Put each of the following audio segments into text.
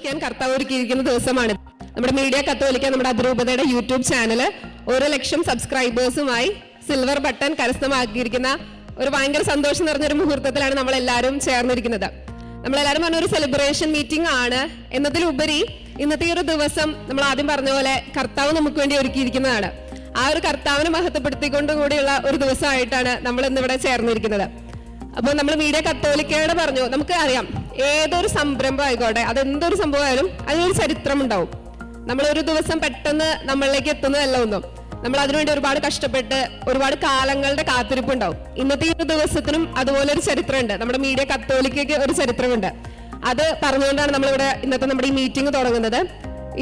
കത്തോലിക്കാൻ കർത്താവ് ഒരുക്കിയിരിക്കുന്ന ദിവസമാണ്. നമ്മുടെ മീഡിയ കത്തോലിക്ക നമ്മുടെ അതിരൂപതയുടെ യൂട്യൂബ് ചാനല് 1,00,000 സബ്സ്ക്രൈബേഴ്സുമായി സിൽവർ ബട്ടൺ കരസ്ഥമാക്കിയിരിക്കുന്ന ഒരു ഭയങ്കര സന്തോഷം നിറഞ്ഞൊരു മുഹൂർത്തത്തിലാണ് നമ്മളെല്ലാവരും ചേർന്നിരിക്കുന്നത്. നമ്മളെല്ലാവരും പറഞ്ഞ ഒരു സെലിബ്രേഷൻ മീറ്റിംഗ് ആണ് എന്നതിലുപരി ഇന്നത്തെ ഈ ഒരു ദിവസം നമ്മൾ ആദ്യം പറഞ്ഞ പോലെ കർത്താവ് നമുക്ക് വേണ്ടി ഒരുക്കിയിരിക്കുന്നതാണ്. ആ ഒരു കർത്താവിനെ മഹത്വപ്പെടുത്തിക്കൊണ്ട് കൂടിയുള്ള ഒരു ദിവസമായിട്ടാണ് നമ്മൾ ഇന്നിവിടെ ചേർന്നിരിക്കുന്നത്. അപ്പോൾ നമ്മൾ മീഡിയ കത്തോലിക്കയുടെ പറഞ്ഞു, നമുക്ക് അറിയാം ഏതൊരു സംരംഭം ആയിക്കോട്ടെ, അതെന്തൊരു സംഭവമായാലും അതിനൊരു ചരിത്രം ഉണ്ടാവും. നമ്മളൊരു ദിവസം പെട്ടെന്ന് നമ്മളിലേക്ക് എത്തുന്നതല്ല ഒന്നും. നമ്മൾ അതിനുവേണ്ടി ഒരുപാട് കഷ്ടപ്പെട്ട് ഒരുപാട് കാലങ്ങളുടെ കാത്തിരിപ്പ് ഉണ്ടാവും. ഇന്നത്തെ ഈ ഒരു ദിവസത്തിനും അതുപോലെ ഒരു ചരിത്രമുണ്ട്. നമ്മുടെ മീഡിയ കത്തോലിക്കയ്ക്ക് ഒരു ചരിത്രമുണ്ട്. അത് പറഞ്ഞുകൊണ്ടാണ് നമ്മളിവിടെ ഇന്നത്തെ നമ്മുടെ ഈ മീറ്റിംഗ് തുടങ്ങുന്നത്.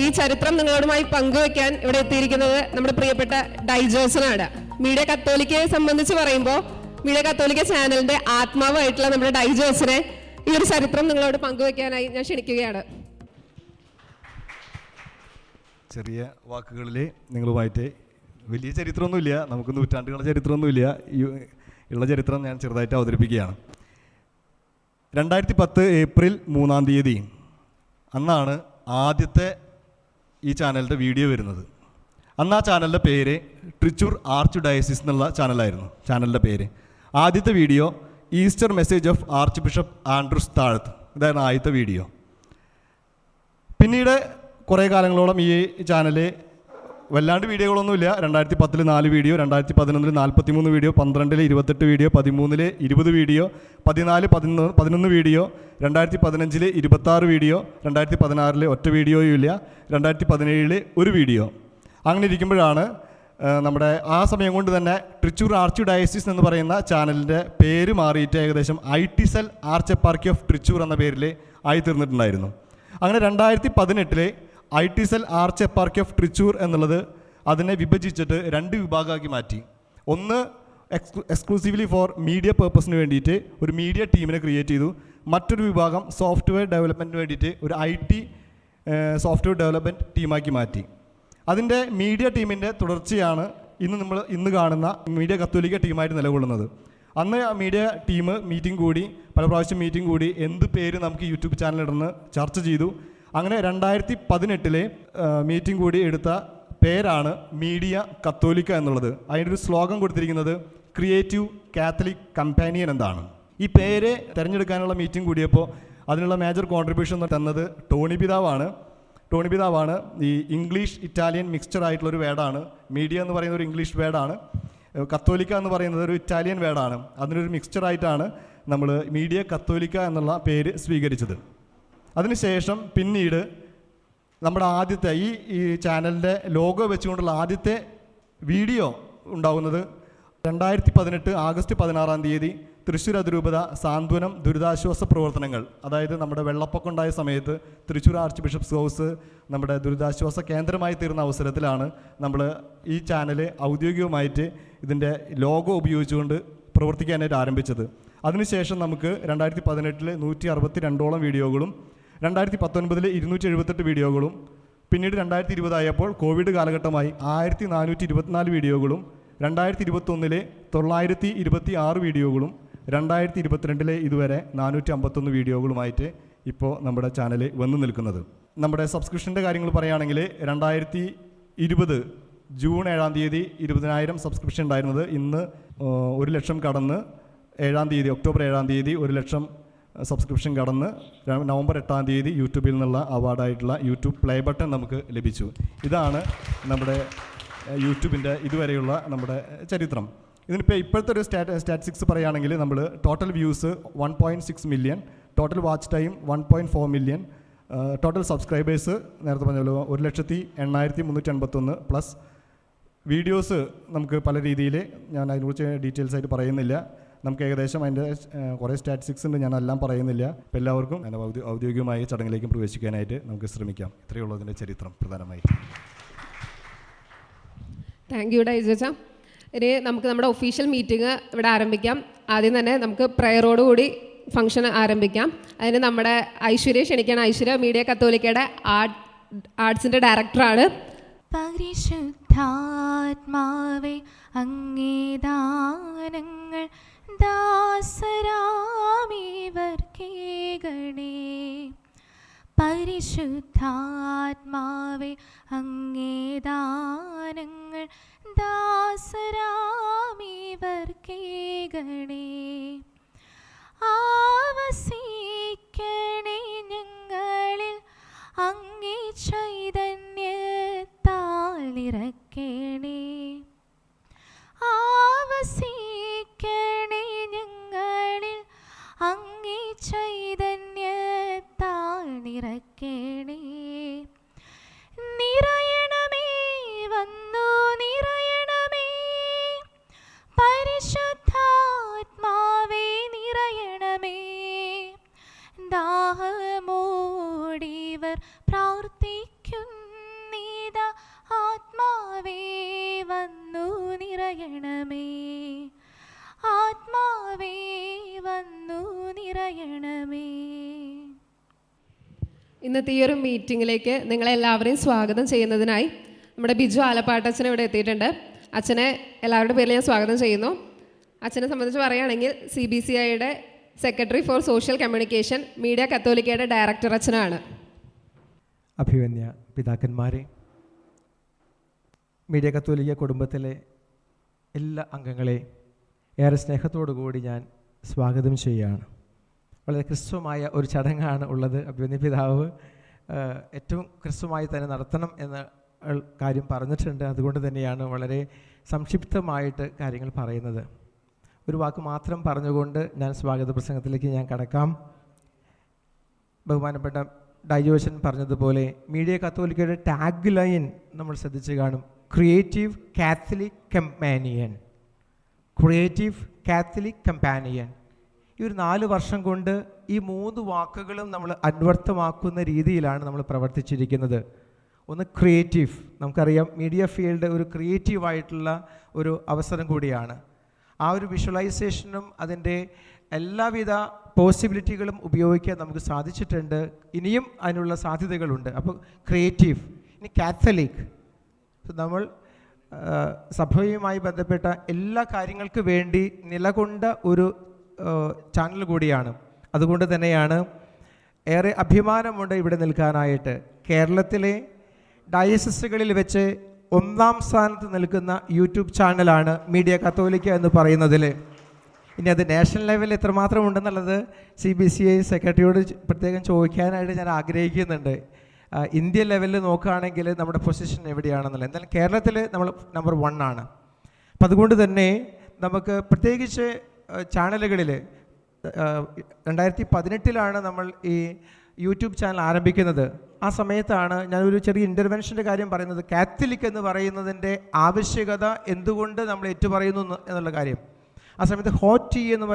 ഈ ചരിത്രം നിങ്ങളുമായി പങ്കുവെക്കാൻ ഇവിടെ എത്തിയിരിക്കുന്നത് നമ്മുടെ പ്രിയപ്പെട്ട ഡൈജോസനാണ്. മീഡിയ കത്തോലിക്കയെ സംബന്ധിച്ച് പറയുമ്പോൾ മീഡിയ കത്തോലിക്ക ചാനലിന്റെ ആത്മാവായിട്ടുള്ള നമ്മുടെ ഡൈജോസിനെ ഈ ഒരു ചരിത്രം നിങ്ങളോട് പങ്കുവെക്കാനായി ഞാൻ ക്ഷണിക്കുകയാണ്. ചെറിയ വാക്കുകളിൽ നിങ്ങളുമായിട്ട് വലിയ ചരിത്രമൊന്നുമില്ല, നമുക്ക് നൂറ്റാണ്ടുകളുടെ ചരിത്രമൊന്നുമില്ല, ഉള്ള ചരിത്രം ഞാൻ ചെറുതായിട്ട് അവതരിപ്പിക്കുകയാണ്. 2010 ഏപ്രിൽ 3 അന്നാണ് ആദ്യത്തെ ഈ ചാനലിൻ്റെ വീഡിയോ വരുന്നത്. അന്ന് ആ ചാനലിൻ്റെ പേര് ട്രിച്ചൂർ ആർച്ച് ഡയസിസ് എന്നുള്ള ചാനലായിരുന്നു ചാനലിൻ്റെ പേര്. ആദ്യത്തെ video Easter message of archbishop Andrews Thazhath, ഇതായിരുന്നു ആദ്യത്തെ വീഡിയോ. പിന്നീട് കുറേ കാലങ്ങളോളം ഈ ചാനൽ വല്ലാണ്ട് വീഡിയോകളൊന്നുമില്ല. 2010 4 video, 2011 43 video, 12 28 video, 13 20 video, 14 11 video, 2015 26 video, 2016 ഒറ്റ വീഡിയോയും ഇല്ല, 2017 ഒരു വീഡിയോ. അങ്ങനെ ഇരിക്കുമ്പോഴാണ് നമ്മുടെ ആ സമയം കൊണ്ട് തന്നെ ട്രിച്ചൂർ ആർച്ച് ഡയസിസ് എന്ന് പറയുന്ന ചാനലിൻ്റെ പേര് മാറിയിട്ട് ഏകദേശം ITCEL arch eparchy of Trichur എന്ന പേരിൽ ആയി തീർന്നിട്ടുണ്ടായിരുന്നു. അങ്ങനെ 2018 ITCEL arch eparchy of Trichur എന്നുള്ളത് അതിനെ വിഭജിച്ചിട്ട് 2 വിഭാഗമാക്കി മാറ്റി. ഒന്ന് എക്സ്ക്ലൂസീവ്ലി ഫോർ മീഡിയ പേർപ്പസിന് വേണ്ടിയിട്ട് ഒരു മീഡിയ ടീമിനെ ക്രിയേറ്റ് ചെയ്തു. മറ്റൊരു വിഭാഗം സോഫ്റ്റ്വെയർ ഡെവലപ്മെൻറ്റിന് വേണ്ടിയിട്ട് ഒരു IT സോഫ്റ്റ്വെയർ ഡെവലപ്മെൻറ്റ് ടീമാക്കി മാറ്റി. അതിൻ്റെ മീഡിയ ടീമിൻ്റെ തുടർച്ചയാണ് ഇന്ന് കാണുന്ന മീഡിയ കത്തോലിക്ക ടീമായിട്ട് നിലകൊള്ളുന്നത്. അന്ന് ആ മീഡിയ ടീം മീറ്റിംഗ് കൂടി, പല പ്രാവശ്യം മീറ്റിംഗ് കൂടി എന്ത് പേര് നമുക്ക് യൂട്യൂബ് ചാനലിടുന്ന് ചർച്ച ചെയ്തു. അങ്ങനെ 2018 മീറ്റിംഗ് കൂടി എടുത്ത പേരാണ് മീഡിയ കത്തോലിക്ക എന്നുള്ളത്. അതിനൊരു സ്ലോഗൻ കൊടുത്തിരിക്കുന്നത് ക്രിയേറ്റീവ് കാത്തലിക് കമ്പാനിയൻ എന്നാണ്. ഈ പേര് തിരഞ്ഞെടുക്കാനുള്ള മീറ്റിംഗ് കൂടിയപ്പോൾ അതിനുള്ള മേജർ കോൺട്രിബ്യൂഷൻ തന്നത് ടോണി പിതാവാണ്. ഈ ഇംഗ്ലീഷ് ഇറ്റാലിയൻ മിക്സ്ചർ ആയിട്ടുള്ളൊരു വേർഡാണ്. മീഡിയ എന്ന് പറയുന്ന ഒരു ഇംഗ്ലീഷ് വേർഡാണ്, കത്തോലിക്ക എന്ന് പറയുന്നത് ഒരു ഇറ്റാലിയൻ വേർഡാണ്. അതിനൊരു മിക്സ്ചറായിട്ടാണ് നമ്മൾ മീഡിയ കത്തോലിക്ക എന്നുള്ള പേര് സ്വീകരിച്ചത്. അതിനുശേഷം പിന്നീട് നമ്മുടെ ആദ്യത്തെ ഈ ചാനലിൻ്റെ ലോഗോ വെച്ചുകൊണ്ടുള്ള ആദ്യത്തെ വീഡിയോ ഉണ്ടാകുന്നത് 2018 ആഗസ്റ്റ് 16 തൃശ്ശൂർ അതിരൂപത സാന്ത്വനം ദുരിതാശ്വാസ പ്രവർത്തനങ്ങൾ, അതായത് നമ്മുടെ വെള്ളപ്പൊക്കം ഉണ്ടായ സമയത്ത് തൃശ്ശൂർ ആർച്ച് ബിഷപ്സ് ഹൗസ് നമ്മുടെ ദുരിതാശ്വാസ കേന്ദ്രമായി തീർന്ന അവസരത്തിലാണ് നമ്മൾ ഈ ചാനൽ ഔദ്യോഗികമായിട്ട് ഇതിൻ്റെ ലോഗോ ഉപയോഗിച്ചുകൊണ്ട് പ്രവർത്തിക്കാനായിട്ട് ആരംഭിച്ചത്. അതിനുശേഷം നമുക്ക് 2018 162 വീഡിയോകളും, 2019 278 വീഡിയോകളും, പിന്നീട് 2020 ആയപ്പോൾ കോവിഡ് കാലഘട്ടമായി 1424 വീഡിയോകളും, 2021 926 വീഡിയോകളും, 2022 ഇതുവരെ 451 വീഡിയോകളുമായിട്ട് ഇപ്പോൾ നമ്മുടെ ചാനൽ വന്നു നിൽക്കുന്നത്. നമ്മുടെ സബ്സ്ക്രിപ്ഷൻ്റെ കാര്യങ്ങൾ പറയുകയാണെങ്കിൽ 2020 ജൂൺ 7 20,000 സബ്സ്ക്രിപ്ഷൻ ഉണ്ടായിരുന്നത് ഇന്ന് 1,00,000 കടന്ന് ഒക്ടോബർ 7 1,00,000 സബ്സ്ക്രിപ്ഷൻ കടന്ന് നവംബർ 8 യൂട്യൂബിൽ നിന്നുള്ള അവാർഡായിട്ടുള്ള യൂട്യൂബ് പ്ലേ ബട്ടൺ നമുക്ക് ലഭിച്ചു. ഇതാണ് നമ്മുടെ യൂട്യൂബിൻ്റെ ഇതുവരെയുള്ള നമ്മുടെ ചരിത്രം. ഇതിനിപ്പോൾ ഇപ്പോഴത്തെ ഒരു സ്റ്റാറ്റിസ്റ്റിക്സ് പറയുകയാണെങ്കിൽ നമ്മൾ total views 1.6 million, total watch time 1.4 million, total subscribers നേരത്തെ പറഞ്ഞല്ലോ 1,08,351 പ്ലസ് വീഡിയോസ് നമുക്ക് പല രീതിയിൽ, ഞാൻ അതിനെക്കുറിച്ച് ഡീറ്റെയിൽസ് ആയിട്ട് പറയുന്നില്ല. നമുക്ക് ഏകദേശം അതിൻ്റെ കുറേ സ്റ്റാറ്റിസ്റ്റിക്സ് ഉണ്ട്, ഞാൻ എല്ലാം പറയുന്നില്ല. അപ്പോൾ എല്ലാവർക്കും ഔദ്യോഗികമായ ചടങ്ങിലേക്കും പ്രവേശിക്കാനായിട്ട് നമുക്ക് ശ്രമിക്കാം. ഇത്രയേ ഉള്ളൂ അതിൻ്റെ ചരിത്രം പ്രധാനമായി. താങ്ക് യു ഡൈജോച്ച. ഇനി നമുക്ക് നമ്മുടെ ഒഫീഷ്യൽ മീറ്റിംഗ് ഇവിടെ ആരംഭിക്കാം. ആദ്യം തന്നെ നമുക്ക് പ്രയറോടുകൂടി ഫംഗ്ഷൻ ആരംഭിക്കാം. അതിന് നമ്മുടെ ഐശ്വര്യ ക്ഷണിക്കാൻ. ഐശ്വര്യ മീഡിയ കത്തോലിക്കയുടെ ആർട്സിൻ്റെ ഡയറക്ടറാണ്. പരിശുദ്ധാത്മാവേ അങ്ങേദാനങ്ങൾ ദാസരാമിവർക്കേകണേ, പരിശുദ്ധാത്മാവേ അങ്ങേദാനങ്ങൾ ദാസരാമിവർക്കേകണേ. ആവസിക്കണേ ഞങ്ങളിൽ അങ്ങേ ചൈതന്യത്താൽ നിറയ്ക്കണേ. ആവസിക്കണേ ഞങ്ങളിൽ അങ്ങേ ചൈതന്യത്താൽ നിറയ്ക്കണേ. നിറയണമേ വന്നു നിറയണമേ പരിശുദ്ധാത്മാവേ നിറയണമേ. ദാഹമോടിവർ പ്രാർത്ഥിക്കുന്നിതാ ആത്മാവേ വന്നു നിറയണമേ. ആത്മാവേ വന്നു നിറയണമേ. ഇന്നത്തെ ഈ ഒരു മീറ്റിങ്ങിലേക്ക് നിങ്ങളെല്ലാവരെയും സ്വാഗതം ചെയ്യുന്നതിനായി നമ്മുടെ ബിജു ആലപ്പാട്ടച്ഛൻ ഇവിടെ എത്തിയിട്ടുണ്ട്. അച്ഛനെ എല്ലാവരുടെ പേരിൽ ഞാൻ സ്വാഗതം ചെയ്യുന്നു. അച്ഛനെ സംബന്ധിച്ച് പറയുകയാണെങ്കിൽ CBCIയുടെ secretary for social communication, media കത്തോലിക്കയുടെ ഡയറക്ടർ അച്ഛനാണ്. അഭിവന്യ പിതാക്കന്മാരെ, മീഡിയ കത്തോലിക്ക കുടുംബത്തിലെ എല്ലാ അംഗങ്ങളെ ഏറെ സ്നേഹത്തോടു കൂടി ഞാൻ സ്വാഗതം ചെയ്യുകയാണ്. വളരെ ക്രിസ്തുമായ ഒരു ചടങ്ങാണ് ഉള്ളത്. അഭിവന്യ പിതാവ് ഏറ്റവും ക്രിസ്തുമായി തന്നെ നടത്തണം എന്ന കാര്യം പറഞ്ഞിട്ടുണ്ട്. അതുകൊണ്ട് തന്നെയാണ് വളരെ സംക്ഷിപ്തമായിട്ട് കാര്യങ്ങൾ പറയുന്നത്. ഒരു വാക്ക് മാത്രം പറഞ്ഞുകൊണ്ട് ഞാൻ സ്വാഗത പ്രസംഗത്തിലേക്ക് ഞാൻ കടക്കാം. ബഹുമാനപ്പെട്ട ഡയോഷൻ പറഞ്ഞതുപോലെ മീഡിയ കത്തോലിക്കയുടെ ടാഗ് ലൈൻ നമ്മൾ ശ്രദ്ധിച്ച് കാണും. Creative Catholic companion. Creative Catholic companion. ഈ ഒരു 4 വർഷം കൊണ്ട് ഈ 3 വാക്കുകളും നമ്മൾ അന്വർത്ഥമാക്കുന്ന രീതിയിലാണ് നമ്മൾ പ്രവർത്തിച്ചിരിക്കുന്നത്. ഒന്ന് ക്രിയേറ്റീവ്, നമുക്കറിയാം മീഡിയ ഫീൽഡ് ഒരു ക്രിയേറ്റീവായിട്ടുള്ള ഒരു അവസരം കൂടിയാണ്. ആ ഒരു വിഷ്വലൈസേഷനും അതിൻ്റെ എല്ലാവിധ പോസിബിലിറ്റികളും ഉപയോഗിക്കാൻ നമുക്ക് സാധിച്ചിട്ടുണ്ട്. ഇനിയും അതിനുള്ള സാധ്യതകളുണ്ട്. അപ്പോൾ ക്രിയേറ്റീവ്. ഇനി കാത്തലിക്, നമ്മൾ സഭയുമായി ബന്ധപ്പെട്ട എല്ലാ കാര്യങ്ങൾക്ക് വേണ്ടി നിലകൊണ്ട ഒരു ചാനൽ കൂടിയാണ്. അതുകൊണ്ട് തന്നെയാണ് ഏറെ അഭിമാനമുണ്ട് ഇവിടെ നിൽക്കാനായിട്ട്. കേരളത്തിലെ ഡയസിസുകളിൽ വെച്ച് 1ാം സ്ഥാനത്ത് നിൽക്കുന്ന യൂട്യൂബ് ചാനലാണ് മീഡിയ കത്തോലിക്ക എന്ന് പറയുന്നതിൽ. ഇനി അത് നാഷണൽ ലെവലിൽ എത്രമാത്രം ഉണ്ടെന്നുള്ളത് CBCI സെക്രട്ടറിയോട് പ്രത്യേകം ചോദിക്കാനായിട്ട് ഞാൻ ആഗ്രഹിക്കുന്നുണ്ട്. ഇന്ത്യ ലെവലിൽ നോക്കുകയാണെങ്കിൽ നമ്മുടെ പൊസിഷൻ എവിടെയാണെന്നുള്ളത്. എന്തായാലും കേരളത്തിൽ നമ്മൾ നമ്പർ 1 ആണ്. അപ്പം അതുകൊണ്ട് തന്നെ നമുക്ക് പ്രത്യേകിച്ച് ചാനലുകളിൽ 2018 നമ്മൾ ഈ യൂട്യൂബ് ചാനൽ ആരംഭിക്കുന്നത്. ആ സമയത്താണ് ഞാനൊരു ചെറിയ ഇൻ്റർവെൻഷൻ്റെ കാര്യം പറയുന്നത്. കാത്തലിക് എന്ന് പറയുന്നതിൻ്റെ ആവശ്യകത എന്തുകൊണ്ട് നമ്മൾ ഏറ്റുപറയുന്നു എന്നുള്ള കാര്യം. ആ സമയത്ത് ഹോട്ട് ടീ എന്ന്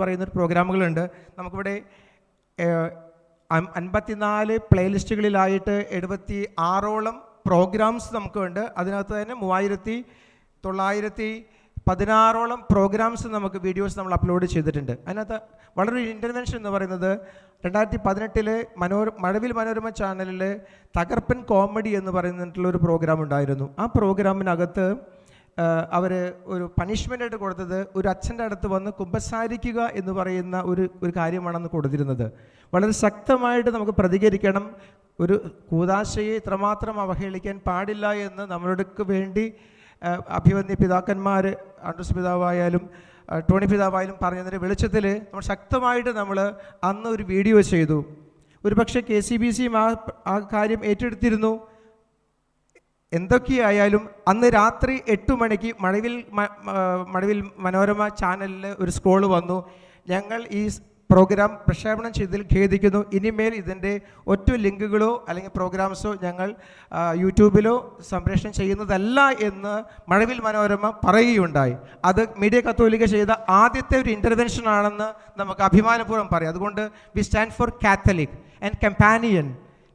പറയുന്നൊരു പ്രോഗ്രാമുകളുണ്ട്. നമുക്കിവിടെ 54 പ്ലേലിസ്റ്റുകളിലായിട്ട് 76ഓളം പ്രോഗ്രാംസ് നമുക്കുണ്ട്. അതിനകത്ത് തന്നെ 3916ഓളം പ്രോഗ്രാംസ് നമുക്ക് വീഡിയോസ് നമ്മൾ അപ്ലോഡ് ചെയ്തിട്ടുണ്ട്. അതിനകത്ത് വളരെ ഇൻ്റർവെൻഷൻ എന്ന് പറയുന്നത് 2018 മഴവിൽ മനോരമ ചാനലിൽ തകർപ്പൻ കോമഡി എന്ന് പറയുന്നിട്ടുള്ളൊരു പ്രോഗ്രാം ഉണ്ടായിരുന്നു. ആ പ്രോഗ്രാമിനകത്ത് അവർ ഒരു പണിഷ്മെൻ്റായിട്ട് കൊടുത്തത് ഒരു അച്ഛൻ്റെ അടുത്ത് വന്ന് കുമ്പസാരിക്കുക എന്ന് പറയുന്ന ഒരു കാര്യമാണെന്ന് കൊടുത്തിരുന്നത്. വളരെ ശക്തമായിട്ട് നമുക്ക് പ്രതികരിക്കണം. ഒരു കൂദാശയെ ഇത്രമാത്രം അവഹേളിക്കാൻ പാടില്ല എന്ന് നമ്മളോടൊക്കെ വേണ്ടി അഭിവന്യ പിതാക്കന്മാർ, ആൻഡ്രൂസ് പിതാവായാലും ടോണി പിതാവായാലും പറഞ്ഞതിൻ്റെ വെളിച്ചത്തിൽ നമ്മൾ ശക്തമായിട്ട് നമ്മൾ അന്ന് ഒരു വീഡിയോ ചെയ്തു. ഒരു പക്ഷേ KCBCയും ആ കാര്യം ഏറ്റെടുത്തിരുന്നു. എന്തൊക്കെയായാലും അന്ന് രാത്രി 8 മണിക്ക് മഴവിൽ മനോരമ ചാനലിൽ ഒരു സ്ക്രോൾ വന്നു. ഞങ്ങൾ ഈ പ്രോഗ്രാം പ്രക്ഷേപണം ചെയ്തതിൽ ഖേദിക്കുന്നു. ഇനിമേൽ ഇതിൻ്റെ ഒറ്റ ലിങ്കുകളോ അല്ലെങ്കിൽ പ്രോഗ്രാംസോ ഞങ്ങൾ യൂട്യൂബിലോ സംപ്രേഷണം ചെയ്യുന്നതല്ല എന്ന് മഴവിൽ മനോരമ പറയുകയുണ്ടായി. അത് മീഡിയ കത്തോലിക്ക ചെയ്ത ആദ്യത്തെ ഒരു ഇൻ്റർവെൻഷൻ ആണെന്ന് നമുക്ക് അഭിമാനപൂർവ്വം പറയാം. അതുകൊണ്ട് we stand for Catholic and companion.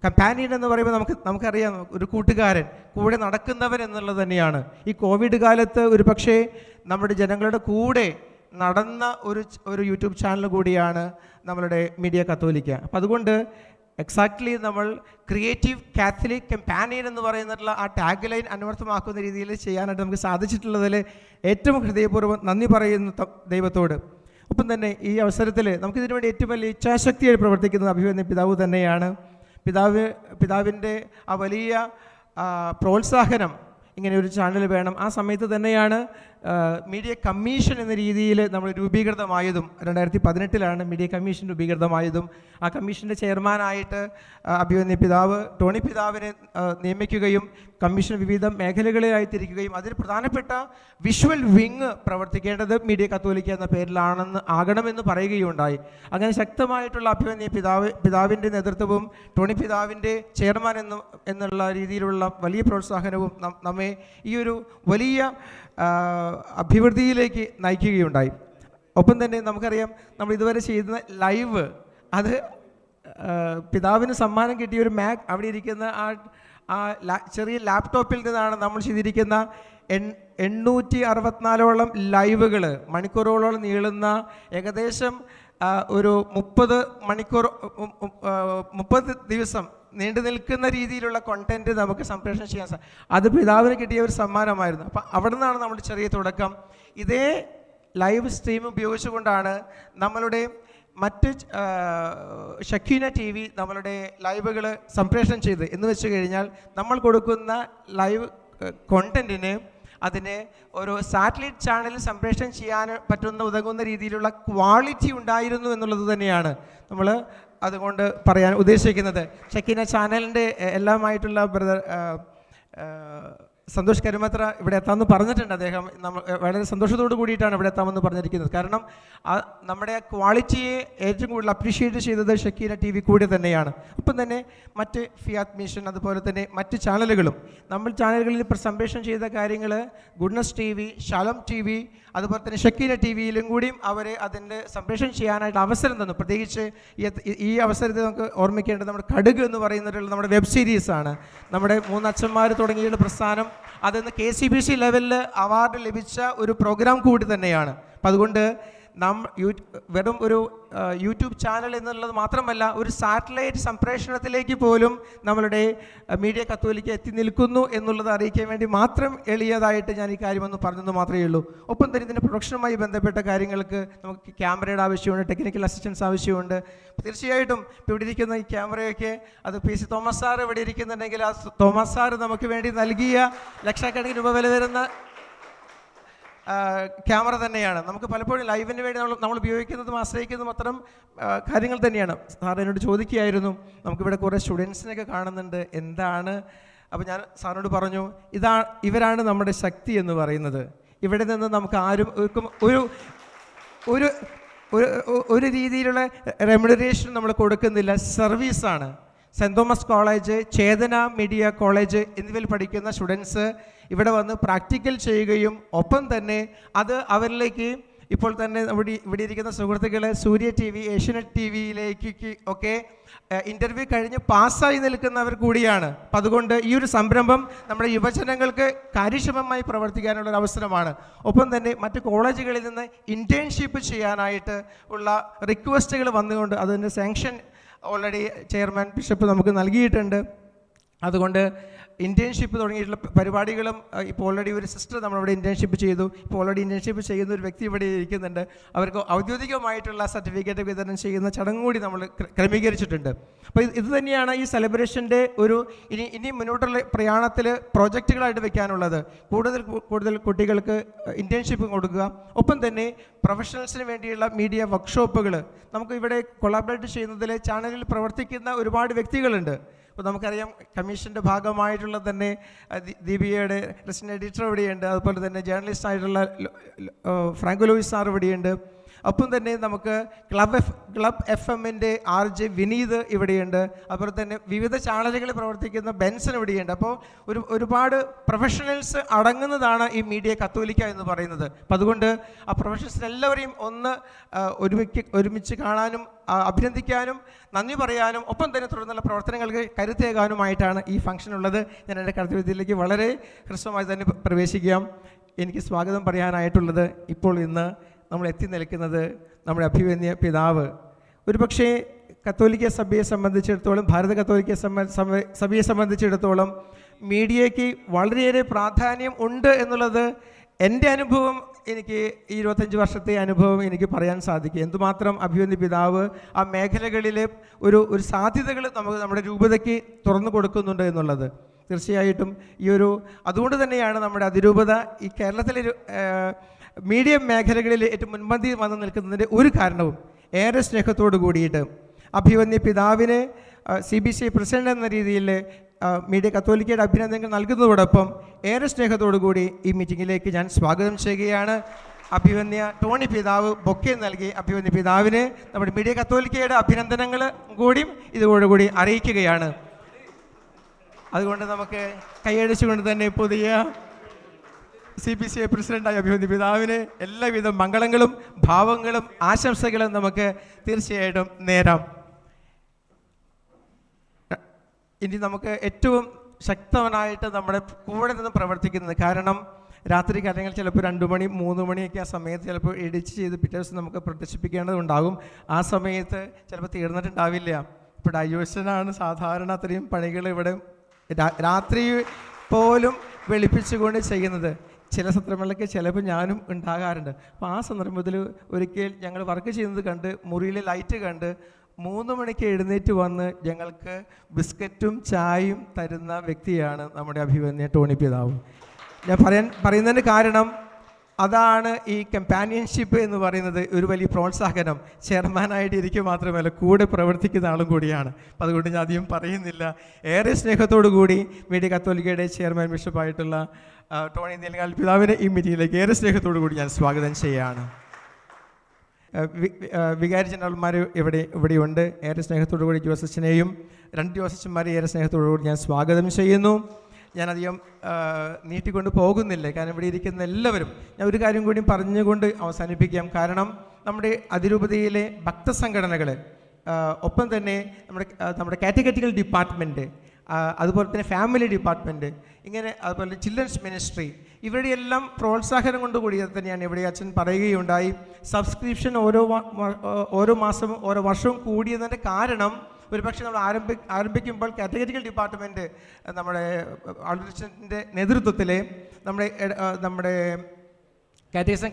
Companion എന്ന് പറയുമ്പോൾ നമുക്കറിയാം ഒരു കൂട്ടുകാരൻ, കൂടെ നടക്കുന്നവൻ എന്നുള്ളത് തന്നെയാണ്. ഈ കോവിഡ് കാലത്ത് ഒരു പക്ഷേ നമ്മുടെ ജനങ്ങളുടെ കൂടെ നടന്ന ഒരു യൂട്യൂബ് ചാനൽ കൂടിയാണ് നമ്മളുടെ മീഡിയ കത്തോലിക്ക. അപ്പം അതുകൊണ്ട് എക്സാക്ട്ലി നമ്മൾ ക്രിയേറ്റീവ് കാത്തലിക് കമ്പാനിയൻ എന്ന് പറയുന്നിട്ടുള്ള ആ ടാഗ് ലൈൻ അന്വർത്ഥമാക്കുന്ന രീതിയിൽ ചെയ്യാനായിട്ട് നമുക്ക് സാധിച്ചിട്ടുള്ളതിൽ ഏറ്റവും ഹൃദയപൂർവ്വം നന്ദി പറയുന്നു ദൈവത്തോട്. ഒപ്പം തന്നെ ഈ അവസരത്തിൽ നമുക്കിതിനു വേണ്ടി ഏറ്റവും വലിയ ഇച്ഛാശക്തിയായി പ്രവർത്തിക്കുന്നത് അഭിവന്യ പിതാവ് തന്നെയാണ്. പിതാവിൻ്റെ ആ വലിയ പ്രോത്സാഹനം ഇങ്ങനെ ഒരു ചാനൽ വേണം. ആ സമയത്ത് തന്നെയാണ് മീഡിയ കമ്മീഷൻ എന്ന രീതിയിൽ നമ്മൾ രൂപീകൃതമായതും. 2018 മീഡിയ കമ്മീഷൻ രൂപീകൃതമായതും. ആ കമ്മീഷൻ്റെ ചെയർമാനായിട്ട് അഭിമന്യ പിതാവ് ടോണി പിതാവിനെ നിയമിക്കുകയും കമ്മീഷൻ വിവിധ മേഖലകളിലായി തിരിക്കുകയും അതിൽ പ്രധാനപ്പെട്ട വിഷ്വൽ വിങ് പ്രവർത്തിക്കേണ്ടത് മീഡിയ കത്തോലിക്ക എന്ന ആകണമെന്ന് പറയുകയുണ്ടായി. അങ്ങനെ ശക്തമായിട്ടുള്ള അഭിമന്യ പിതാവിൻ്റെ നേതൃത്വവും ടോണി പിതാവിൻ്റെ ചെയർമാൻ എന്നുള്ള രീതിയിലുള്ള വലിയ പ്രോത്സാഹനവും നമ്മെ ഈ ഒരു വലിയ അഭിവൃദ്ധിയിലേക്ക് നയിക്കുകയുണ്ടായി. ഒപ്പം തന്നെ നമുക്കറിയാം, നമ്മൾ ഇതുവരെ ചെയ്യുന്ന ലൈവ്, അത് പിതാവിന് സമ്മാനം കിട്ടിയ ഒരു മാക് അവിടെ ഇരിക്കുന്ന ആ ചെറിയ ലാപ്ടോപ്പിൽ നിന്നാണ് നമ്മൾ ചെയ്തിരിക്കുന്ന 864ഓളം ലൈവുകൾ, മണിക്കൂറുകളോളം നീളുന്ന ഏകദേശം ഒരു 30 മണിക്കൂർ 30 ദിവസം നീണ്ടു നിൽക്കുന്ന രീതിയിലുള്ള കോണ്ടന്റ് നമുക്ക് സംപ്രേഷണം ചെയ്യാൻ അത് പിതാവിന് കിട്ടിയ ഒരു സമ്മാനമായിരുന്നു. അപ്പം അവിടെ നിന്നാണ് നമ്മുടെ ചെറിയ തുടക്കം. ഇതേ ലൈവ് സ്ട്രീം ഉപയോഗിച്ചുകൊണ്ടാണ് നമ്മളുടെ മറ്റ് ഷക്കീന TV നമ്മളുടെ ലൈവുകൾ സംപ്രേഷണം ചെയ്ത് എന്ന് വെച്ച് കഴിഞ്ഞാൽ നമ്മൾ കൊടുക്കുന്ന ലൈവ് കോണ്ടന്റിന് അതിന് ഒരു സാറ്റലൈറ്റ് ചാനലിൽ സംപ്രേഷണം ചെയ്യാൻ ഉതകുന്ന രീതിയിലുള്ള ക്വാളിറ്റി ഉണ്ടായിരുന്നു എന്നുള്ളത് തന്നെയാണ് നമ്മൾ അതുകൊണ്ട് പറയാൻ ഉദ്ദേശിക്കുന്നത്. ഷക്കീന ചാനലിൻ്റെ എല്ലാമായിട്ടുള്ള ബ്രദർ സന്തോഷ് കരുമത്ര ഇവിടെ എത്താമെന്ന് പറഞ്ഞിട്ടുണ്ട്. അദ്ദേഹം വളരെ സന്തോഷത്തോടു കൂടിയിട്ടാണ് ഇവിടെ എത്താമെന്ന് പറഞ്ഞിരിക്കുന്നത്. കാരണം നമ്മുടെ ക്വാളിറ്റിയെ ഏറ്റവും കൂടുതൽ അപ്രീഷിയേറ്റ് ചെയ്തത് ഷക്കീന TV കൂടി തന്നെയാണ്. ഒപ്പം തന്നെ മറ്റ് ഫിയാത്ത് മിഷൻ അതുപോലെ തന്നെ മറ്റ് ചാനലുകളും നമ്മൾ ചാനലുകളിൽ സംപ്രേഷണം ചെയ്ത കാര്യങ്ങൾ ഗുഡ്നസ് TV, ശാലോം TV അതുപോലെ തന്നെ ഷക്കീന TVയിലും കൂടിയും അവരെ അതിൻ്റെ സംപ്രേഷണം ചെയ്യാനായിട്ട് അവസരം തന്നു. പ്രത്യേകിച്ച് ഈ അവസരത്തിൽ നമുക്ക് ഓർമ്മിക്കേണ്ടത് നമ്മുടെ കടുക് എന്ന് പറയുന്നതിലുള്ള നമ്മുടെ വെബ് സീരീസാണ്. നമ്മുടെ 3 അച്ഛന്മാർ തുടങ്ങിയുള്ള പ്രസ്ഥാനം അതിന്ന് KCBC ലെവലിൽ അവാർഡ് ലഭിച്ച ഒരു പ്രോഗ്രാം കൂടി തന്നെയാണ്. അപ്പം അതുകൊണ്ട് വെറും ഒരു യൂട്യൂബ് ചാനൽ എന്നുള്ളത് മാത്രമല്ല, ഒരു സാറ്റലൈറ്റ് സംപ്രേഷണത്തിലേക്ക് പോലും നമ്മളുടെ മീഡിയ കത്തോലിക്ക എത്തി നിൽക്കുന്നു എന്നുള്ളത് അറിയിക്കാൻ വേണ്ടി മാത്രം എളിയതായിട്ട് ഞാൻ ഈ കാര്യമൊന്ന് പറഞ്ഞെന്ന് മാത്രമേ ഉള്ളൂ. ഒപ്പം തന്നെ ഇതിൻ്റെ പ്രൊഡക്ഷനുമായി ബന്ധപ്പെട്ട കാര്യങ്ങൾക്ക് നമുക്ക് ക്യാമറയുടെ ആവശ്യമുണ്ട്, ടെക്നിക്കൽ അസിസ്റ്റൻസ് ആവശ്യമുണ്ട്. തീർച്ചയായിട്ടും ഇപ്പോൾ ഇവിടെ ഇരിക്കുന്ന ഈ ക്യാമറയൊക്കെ അത് PC തോമസ് സാർ ഇവിടെ ഇരിക്കുന്നുണ്ടെങ്കിൽ ആ തോമസ് സാർ നമുക്ക് വേണ്ടി നൽകിയ ലക്ഷക്കണക്കിന് രൂപ വില വരുന്ന ക്യാമറ തന്നെയാണ്. നമുക്ക് പലപ്പോഴും ലൈവിന് വേണ്ടി നമ്മൾ ഉപയോഗിക്കുന്നതും ആശ്രയിക്കുന്നതും അത്തരം കാര്യങ്ങൾ തന്നെയാണ്. സാർ എന്നോട് ചോദിക്കുകയായിരുന്നു, നമുക്കിവിടെ കുറേ സ്റ്റുഡൻസിനൊക്കെ കാണുന്നുണ്ട്, എന്താണ്? അപ്പോൾ ഞാൻ സാറിനോട് പറഞ്ഞു, ഇവരാണ് നമ്മുടെ ശക്തി എന്ന് പറയുന്നത്. ഇവിടെ നിന്ന് നമുക്ക് ആരും ഒരു രീതിയിലുള്ള റെമ്യൂണറേഷൻ നമ്മൾ കൊടുക്കുന്നില്ല, സർവീസാണ്. സെൻറ് തോമസ് കോളേജ്, ചേതന മീഡിയ കോളേജ് എന്നിവയിൽ പഠിക്കുന്ന സ്റ്റുഡൻസ് ഇവിടെ വന്ന് പ്രാക്ടിക്കൽ ചെയ്യുകയും ഒപ്പം തന്നെ അത് അവരിലേക്ക് ഇപ്പോൾ തന്നെ ഇവിടെ ഇരിക്കുന്ന സുഹൃത്തുക്കൾ സൂര്യ TV, ഏഷ്യനെറ്റ് TVയിലേക്ക് ഒക്കെ ഇൻ്റർവ്യൂ കഴിഞ്ഞ് പാസ്സായി നിൽക്കുന്നവർ കൂടിയാണ്. അപ്പം അതുകൊണ്ട് ഈ ഒരു സംരംഭം നമ്മുടെ യുവജനങ്ങൾക്ക് കാര്യക്ഷമമായി പ്രവർത്തിക്കാനുള്ള അവസരമാണ്. ഒപ്പം തന്നെ മറ്റ് കോളേജുകളിൽ നിന്ന് ഇൻറ്റേൺഷിപ്പ് ചെയ്യാനായിട്ട് ഉള്ള റിക്വസ്റ്റുകൾ വന്നുകൊണ്ട് അതിൻ്റെ സാങ്ഷൻ ഓൾറെഡി ചെയർമാൻ ബിഷപ്പ് നമുക്ക് നൽകിയിട്ടുണ്ട്. അതുകൊണ്ട് ഇൻറ്റേൺഷിപ്പ് തുടങ്ങിയിട്ടുള്ള പരിപാടികളും ഇപ്പോൾ ഓൾറെഡി ഒരു സിസ്റ്റർ നമ്മളിവിടെ ഇൻറ്റേൺഷിപ്പ് ചെയ്തു. ഇപ്പോൾ ഓൾറെഡി ഇൻറ്റേൺഷിപ്പ് ചെയ്യുന്ന ഒരു വ്യക്തി ഇവിടെ ഇരിക്കുന്നുണ്ട്. അവർക്ക് ഔദ്യോഗികമായിട്ടുള്ള സർട്ടിഫിക്കറ്റ് വിതരണം ചെയ്യുന്ന ചടങ്ങ് കൂടി നമ്മൾ ക്രമീകരിച്ചിട്ടുണ്ട്. അപ്പോൾ ഇത് തന്നെയാണ് ഈ സെലിബ്രേഷൻ്റെ ഒരു ഇനി മുന്നോട്ടുള്ള പ്രയാണത്തിൽ പ്രോജക്റ്റുകളായിട്ട് വെക്കാനുള്ളത്. കൂടുതൽ കുട്ടികൾക്ക് ഇൻറ്റേൺഷിപ്പ് കൊടുക്കുക. ഒപ്പം തന്നെ പ്രൊഫഷണൽസിന് വേണ്ടിയുള്ള മീഡിയ വർക്ക്ഷോപ്പുകൾ നമുക്ക് ഇവിടെ കൊളാബറേറ്റ് ചെയ്യുന്നതിൽ ചാനലിൽ പ്രവർത്തിക്കുന്ന ഒരുപാട് വ്യക്തികളുണ്ട്. അപ്പോൾ നമുക്കറിയാം കമ്മീഷൻ്റെ ഭാഗമായിട്ടുള്ള തന്നെ ദീപികയുടെ റെസിഡന്റ് എഡിറ്റർ ഇവിടെയുണ്ട്. അതുപോലെ തന്നെ ജേർണലിസ്റ്റ് ആയിട്ടുള്ള ഫ്രാങ്കോ ലൂയിസ് സാർ ഇവിടെയുണ്ട്. ഒപ്പം തന്നെ നമുക്ക് ക്ലബ് FM-ൻ്റെ RJ വിനീത് ഇവിടെയുണ്ട്. അതുപോലെ തന്നെ വിവിധ ചാനലുകളിൽ പ്രവർത്തിക്കുന്ന ബെൻസൺ ഇവിടെയുണ്ട്. അപ്പോൾ ഒരുപാട് പ്രൊഫഷണൽസ് അടങ്ങുന്നതാണ് ഈ മീഡിയ കത്തോലിക്ക എന്ന് പറയുന്നത്. അപ്പം അതുകൊണ്ട് ആ പ്രൊഫഷണൽസിന് എല്ലാവരെയും ഒന്ന് ഒരുമിച്ച് കാണാനും അഭിനന്ദിക്കാനും നന്ദി പറയാനും ഒപ്പം തന്നെ തുടർന്നുള്ള പ്രവർത്തനങ്ങൾക്ക് കരുത്തേകാനുമായിട്ടാണ് ഈ ഫംഗ്ഷൻ ഉള്ളത്. ഞാൻ എൻ്റെ കർത്തവ്യത്തിലേക്ക് വളരെ ഹ്രസ്വമായി തന്നെ പ്രവേശിക്കാം. എനിക്ക് സ്വാഗതം പറയാനായിട്ടുള്ളത് ഇപ്പോൾ ഇന്ന് നമ്മൾ എത്തി നിൽക്കുന്നത് നമ്മുടെ അഭിമന്യ പിതാവ്. ഒരുപക്ഷേ കത്തോലിക്ക സഭയെ സംബന്ധിച്ചിടത്തോളം, ഭാരത കത്തോലിക്ക സഭയെ സംബന്ധിച്ചിടത്തോളം മീഡിയയ്ക്ക് വളരെയേറെ പ്രാധാന്യം ഉണ്ട് എന്നുള്ളത് എൻ്റെ അനുഭവം എനിക്ക് ഈ 25 വർഷത്തെ അനുഭവം എനിക്ക് പറയാൻ സാധിക്കും. എന്തുമാത്രം അഭിവന്യ പിതാവ് ആ മേഖലകളിലെ ഒരു സാധ്യതകൾ നമ്മുടെ രൂപതയ്ക്ക് തുറന്നു കൊടുക്കുന്നുണ്ട് എന്നുള്ളത് തീർച്ചയായിട്ടും അതുകൊണ്ട് തന്നെയാണ് നമ്മുടെ അതിരൂപത ഈ കേരളത്തിലെ മീഡിയ മേഖലകളിൽ ഏറ്റവും മുൻപന്തിയിൽ വന്നു നിൽക്കുന്നതിൻ്റെ ഒരു കാരണവും ഏറെ സ്നേഹത്തോടു കൂടിയിട്ട് അഭിവന്യ പിതാവിന് CBCI പ്രസിഡന്റ് എന്ന രീതിയിൽ മീഡിയ കത്തോലിക്കയുടെ അഭിനന്ദനങ്ങൾ നൽകുന്നതോടൊപ്പം ഏറെ സ്നേഹത്തോടു കൂടി ഈ മീറ്റിങ്ങിലേക്ക് ഞാൻ സ്വാഗതം ചെയ്യുകയാണ്. അഭിവന്യ ടോണി പിതാവ് ബൊക്കെ നൽകി അഭിവന്യ പിതാവിന് നമ്മുടെ മീഡിയ കത്തോലിക്കയുടെ അഭിനന്ദനങ്ങൾ കൂടിയും ഇതോടുകൂടി അറിയിക്കുകയാണ്. അതുകൊണ്ട് നമുക്ക് കൈയടിച്ചുകൊണ്ട് തന്നെ പുതിയ CBCI പ്രസിഡന്റായ അഭിവന്യ പിതാവിന് എല്ലാവിധ മംഗളങ്ങളും ഭാവങ്ങളും ആശംസകളും നമുക്ക് തീർച്ചയായിട്ടും നേരാം. ഇനി നമുക്ക് ഏറ്റവും ശക്തവനായിട്ട് നമ്മുടെ കൂടെ നിന്ന് പ്രവർത്തിക്കുന്നത്, കാരണം രാത്രി കാര്യങ്ങൾ ചിലപ്പോൾ 2 മണി 3 മണിയൊക്കെ ആ സമയത്ത് ചിലപ്പോൾ എഡിറ്റ് ചെയ്ത് പിറ്റേ ദിവസം നമുക്ക് പ്രദർശിപ്പിക്കേണ്ടതുണ്ടാകും. ആ സമയത്ത് ചിലപ്പോൾ തീർന്നിട്ടുണ്ടാവില്ല. ഇപ്പോൾ ഡയോഷനാണ് സാധാരണ അത്രയും പണികൾ ഇവിടെ രാത്രി പോലും വെളുപ്പിച്ചുകൊണ്ട് ചെയ്യുന്നത്. ചില സന്ദർഭങ്ങളിലൊക്കെ ചിലപ്പോൾ ഞാനും ഉണ്ടാകാറുണ്ട്. അപ്പോൾ ആ സന്ദർഭത്തിൽ ഒരിക്കൽ ഞങ്ങൾ വർക്ക് ചെയ്യുന്നത് കണ്ട് മുറിയിലെ ലൈറ്റ് കണ്ട് 3 മണിക്ക് എഴുന്നേറ്റ് വന്ന് ഞങ്ങൾക്ക് ബിസ്ക്കറ്റും ചായയും തരുന്ന വ്യക്തിയാണ് നമ്മുടെ അഭിവന്യ ടോണി പിതാവ്. ഞാൻ പറയുന്നതിന് കാരണം അതാണ് ഈ കമ്പാനിയൻഷിപ്പ് എന്ന് പറയുന്നത്. ഒരു വലിയ പ്രോത്സാഹനം ചെയർമാനായിട്ട് ഇരിക്കുക മാത്രമല്ല, കൂടെ പ്രവർത്തിക്കുന്ന ആളും കൂടിയാണ്. അപ്പോൾ അതുകൊണ്ട് ഞാൻ അധികം പറയുന്നില്ല. ഏറെ സ്നേഹത്തോടു കൂടി മീഡിയ കത്തോലിക്കയുടെ ചെയർമാൻ ബിഷപ്പായിട്ടുള്ള ടോണി നീലകാൽ പിതാവിനെ ഈ മീറ്റിങ്ങിലേക്ക് ഏറെ സ്നേഹത്തോടു കൂടി ഞാൻ സ്വാഗതം ചെയ്യുകയാണ്. വികാരി ജനറൽമാർ ഇവിടെയുണ്ട്. ഏറെ സ്നേഹത്തോടു കൂടി ജോസച്ചനെയും 2 ജോസച്ചന്മാരെ ഏറെ സ്നേഹത്തോടു കൂടി ഞാൻ സ്വാഗതം ചെയ്യുന്നു. ഞാനധികം നീട്ടിക്കൊണ്ട് പോകുന്നില്ല, കാരണം ഇവിടെ ഇരിക്കുന്ന എല്ലാവരും ഞാൻ ഒരു കാര്യം കൂടി പറഞ്ഞുകൊണ്ട് അവസാനിപ്പിക്കാം. കാരണം നമ്മുടെ അതിരൂപതയിലെ ഭക്തസംഘടനകൾ, ഒപ്പം തന്നെ നമ്മുടെ കാറ്റഗറ്റിക്കൽ ഡിപ്പാർട്ട്മെൻറ്റ്, അതുപോലെ തന്നെ ഫാമിലി ഡിപ്പാർട്ട്മെൻറ്റ്, ഇങ്ങനെ അതുപോലെ ചിൽഡ്രൻസ് മിനിസ്ട്രി, ഇവരുടെ എല്ലാം പ്രോത്സാഹനം കൊണ്ടുകൂടി തന്നെയാണ് ഇവിടെ അച്ഛൻ പറയുകയുണ്ടായി. സബ്സ്ക്രിപ്ഷൻ ഓരോ മാസവും ഓരോ വർഷവും കൂടിയതിൻ്റെ കാരണം ഒരുപക്ഷെ നമ്മൾ ആരംഭിക്കുമ്പോൾ കാറ്റഗറിക്കൽ ഡിപ്പാർട്ട്മെൻറ്റ് നമ്മുടെ ആൾഡിഷൻ്റെ നേതൃത്വത്തിൽ നമ്മുടെ കാറ്റഗറിസം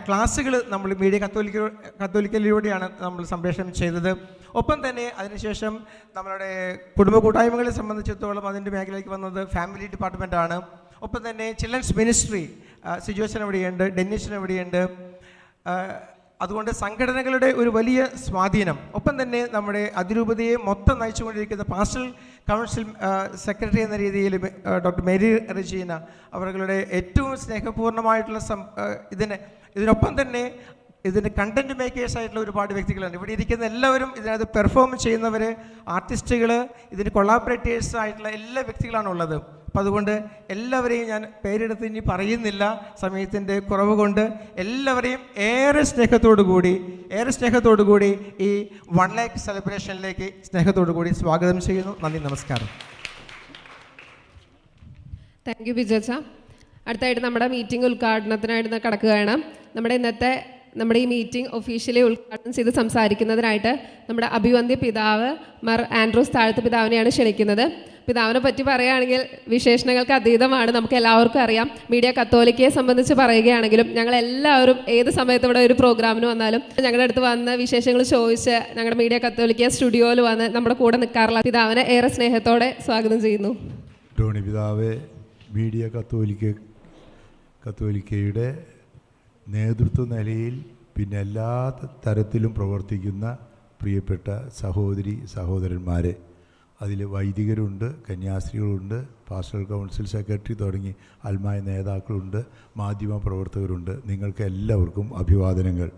ക്ലാസ്സുകൾ നമ്മൾ മീഡിയ കത്തോലിക്കയിലൂടെയാണ് നമ്മൾ സംപ്രേഷണം ചെയ്തത്. ഒപ്പം തന്നെ അതിനുശേഷം നമ്മളുടെ കുടുംബ കൂട്ടായ്മകളെ സംബന്ധിച്ചിടത്തോളം അതിൻ്റെ മേഖലയിലേക്ക് വന്നത് ഫാമിലി ഡിപ്പാർട്ട്മെൻറ്റാണ്. ഒപ്പം തന്നെ ചിൽഡ്രൻസ് മിനിസ്ട്രി, സിജോഷൻ എവിടെയുണ്ട്, ഡെന്നിഷൻ എവിടെയുണ്ട്. അതുകൊണ്ട് സംഘടനകളുടെ ഒരു വലിയ സ്വാധീനം. ഒപ്പം തന്നെ നമ്മുടെ അതിരൂപതയെ മൊത്തം നയിച്ചുകൊണ്ടിരിക്കുന്ന പാസ്റ്റൽ കൗൺസിൽ സെക്രട്ടറി എന്ന രീതിയിൽ ഡോക്ടർ മേരി റെജീന അവരുടെ ഏറ്റവും സ്നേഹപൂർണ്ണമായിട്ടുള്ള ഇതിനൊപ്പം തന്നെ ഇതിൻ്റെ കണ്ടൻറ് മേക്കേഴ്സ് ആയിട്ടുള്ള ഒരുപാട് വ്യക്തികളുണ്ട്. ഇവിടെ ഇരിക്കുന്ന എല്ലാവരും ഇതിനകത്ത് പെർഫോം ചെയ്യുന്നവർ, ആർട്ടിസ്റ്റുകൾ, ഇതിന് കൊളാബറേറ്റേഴ്സ് ആയിട്ടുള്ള എല്ലാ വ്യക്തികളാണ് ഉള്ളത്. അപ്പോൾ അതുകൊണ്ട് എല്ലാവരെയും ഞാൻ പേരെടുത്ത് ഇനി പറയുന്നില്ല, സമയത്തിൻ്റെ കുറവ് കൊണ്ട്. എല്ലാവരെയും ഏറെ സ്നേഹത്തോടു കൂടി ഈ 1 lakh സെലിബ്രേഷനിലേക്ക് സ്നേഹത്തോടു കൂടി സ്വാഗതം ചെയ്യുന്നു. നന്ദി, നമസ്കാരം. താങ്ക് യു ബിജോച്ച. അടുത്തായിട്ട് നമ്മുടെ മീറ്റിംഗ് ഉദ്ഘാടനത്തിനായിട്ട് കടക്കുകയാണ്. നമ്മുടെ ഈ മീറ്റിംഗ് ഒഫീഷ്യലി ഉദ്ഘാടനം ചെയ്ത് സംസാരിക്കുന്നതിനായിട്ട് നമ്മുടെ അഭിവന്യ പിതാവ് മാർ ആൻഡ്രൂസ് താഴത്ത് പിതാവിനെയാണ് ക്ഷണിക്കുന്നത്. പിതാവിനെ പറ്റി പറയുകയാണെങ്കിൽ വിശേഷണങ്ങൾക്ക് അതീതമാണ്. നമുക്ക് എല്ലാവർക്കും അറിയാം. മീഡിയ കത്തോലിക്കയെ സംബന്ധിച്ച് പറയുകയാണെങ്കിലും ഞങ്ങളെല്ലാവരും ഏത് സമയത്ത് ഇവിടെ ഒരു പ്രോഗ്രാമിന് വന്നാലും ഞങ്ങളുടെ അടുത്ത് വന്ന് വിശേഷങ്ങൾ ചോദിച്ച് ഞങ്ങളുടെ മീഡിയ കത്തോലിക്ക സ്റ്റുഡിയോയിൽ വന്ന് നമ്മുടെ കൂടെ നിൽക്കാറുള്ള പിതാവിനെ ഏറെ സ്നേഹത്തോടെ സ്വാഗതം ചെയ്യുന്നു. ടോണി പിതാവ് മീഡിയ കത്തോലിക്കയുടെ നേതൃത്വ നിലയിൽ പിന്നെ എല്ലാ തരത്തിലും പ്രവർത്തിക്കുന്ന പ്രിയപ്പെട്ട സഹോദരന്മാരെ, അതിൽ വൈദികരുണ്ട്, കന്യാസ്ത്രീകളുണ്ട്, പാസ്റ്റൽ കൗൺസിൽ സെക്രട്ടറി തുടങ്ങി ആത്മായ നേതാക്കളുണ്ട്, മാധ്യമ പ്രവർത്തകരുണ്ട്. നിങ്ങൾക്ക് എല്ലാവർക്കും അഭിവാദനങ്ങൾ.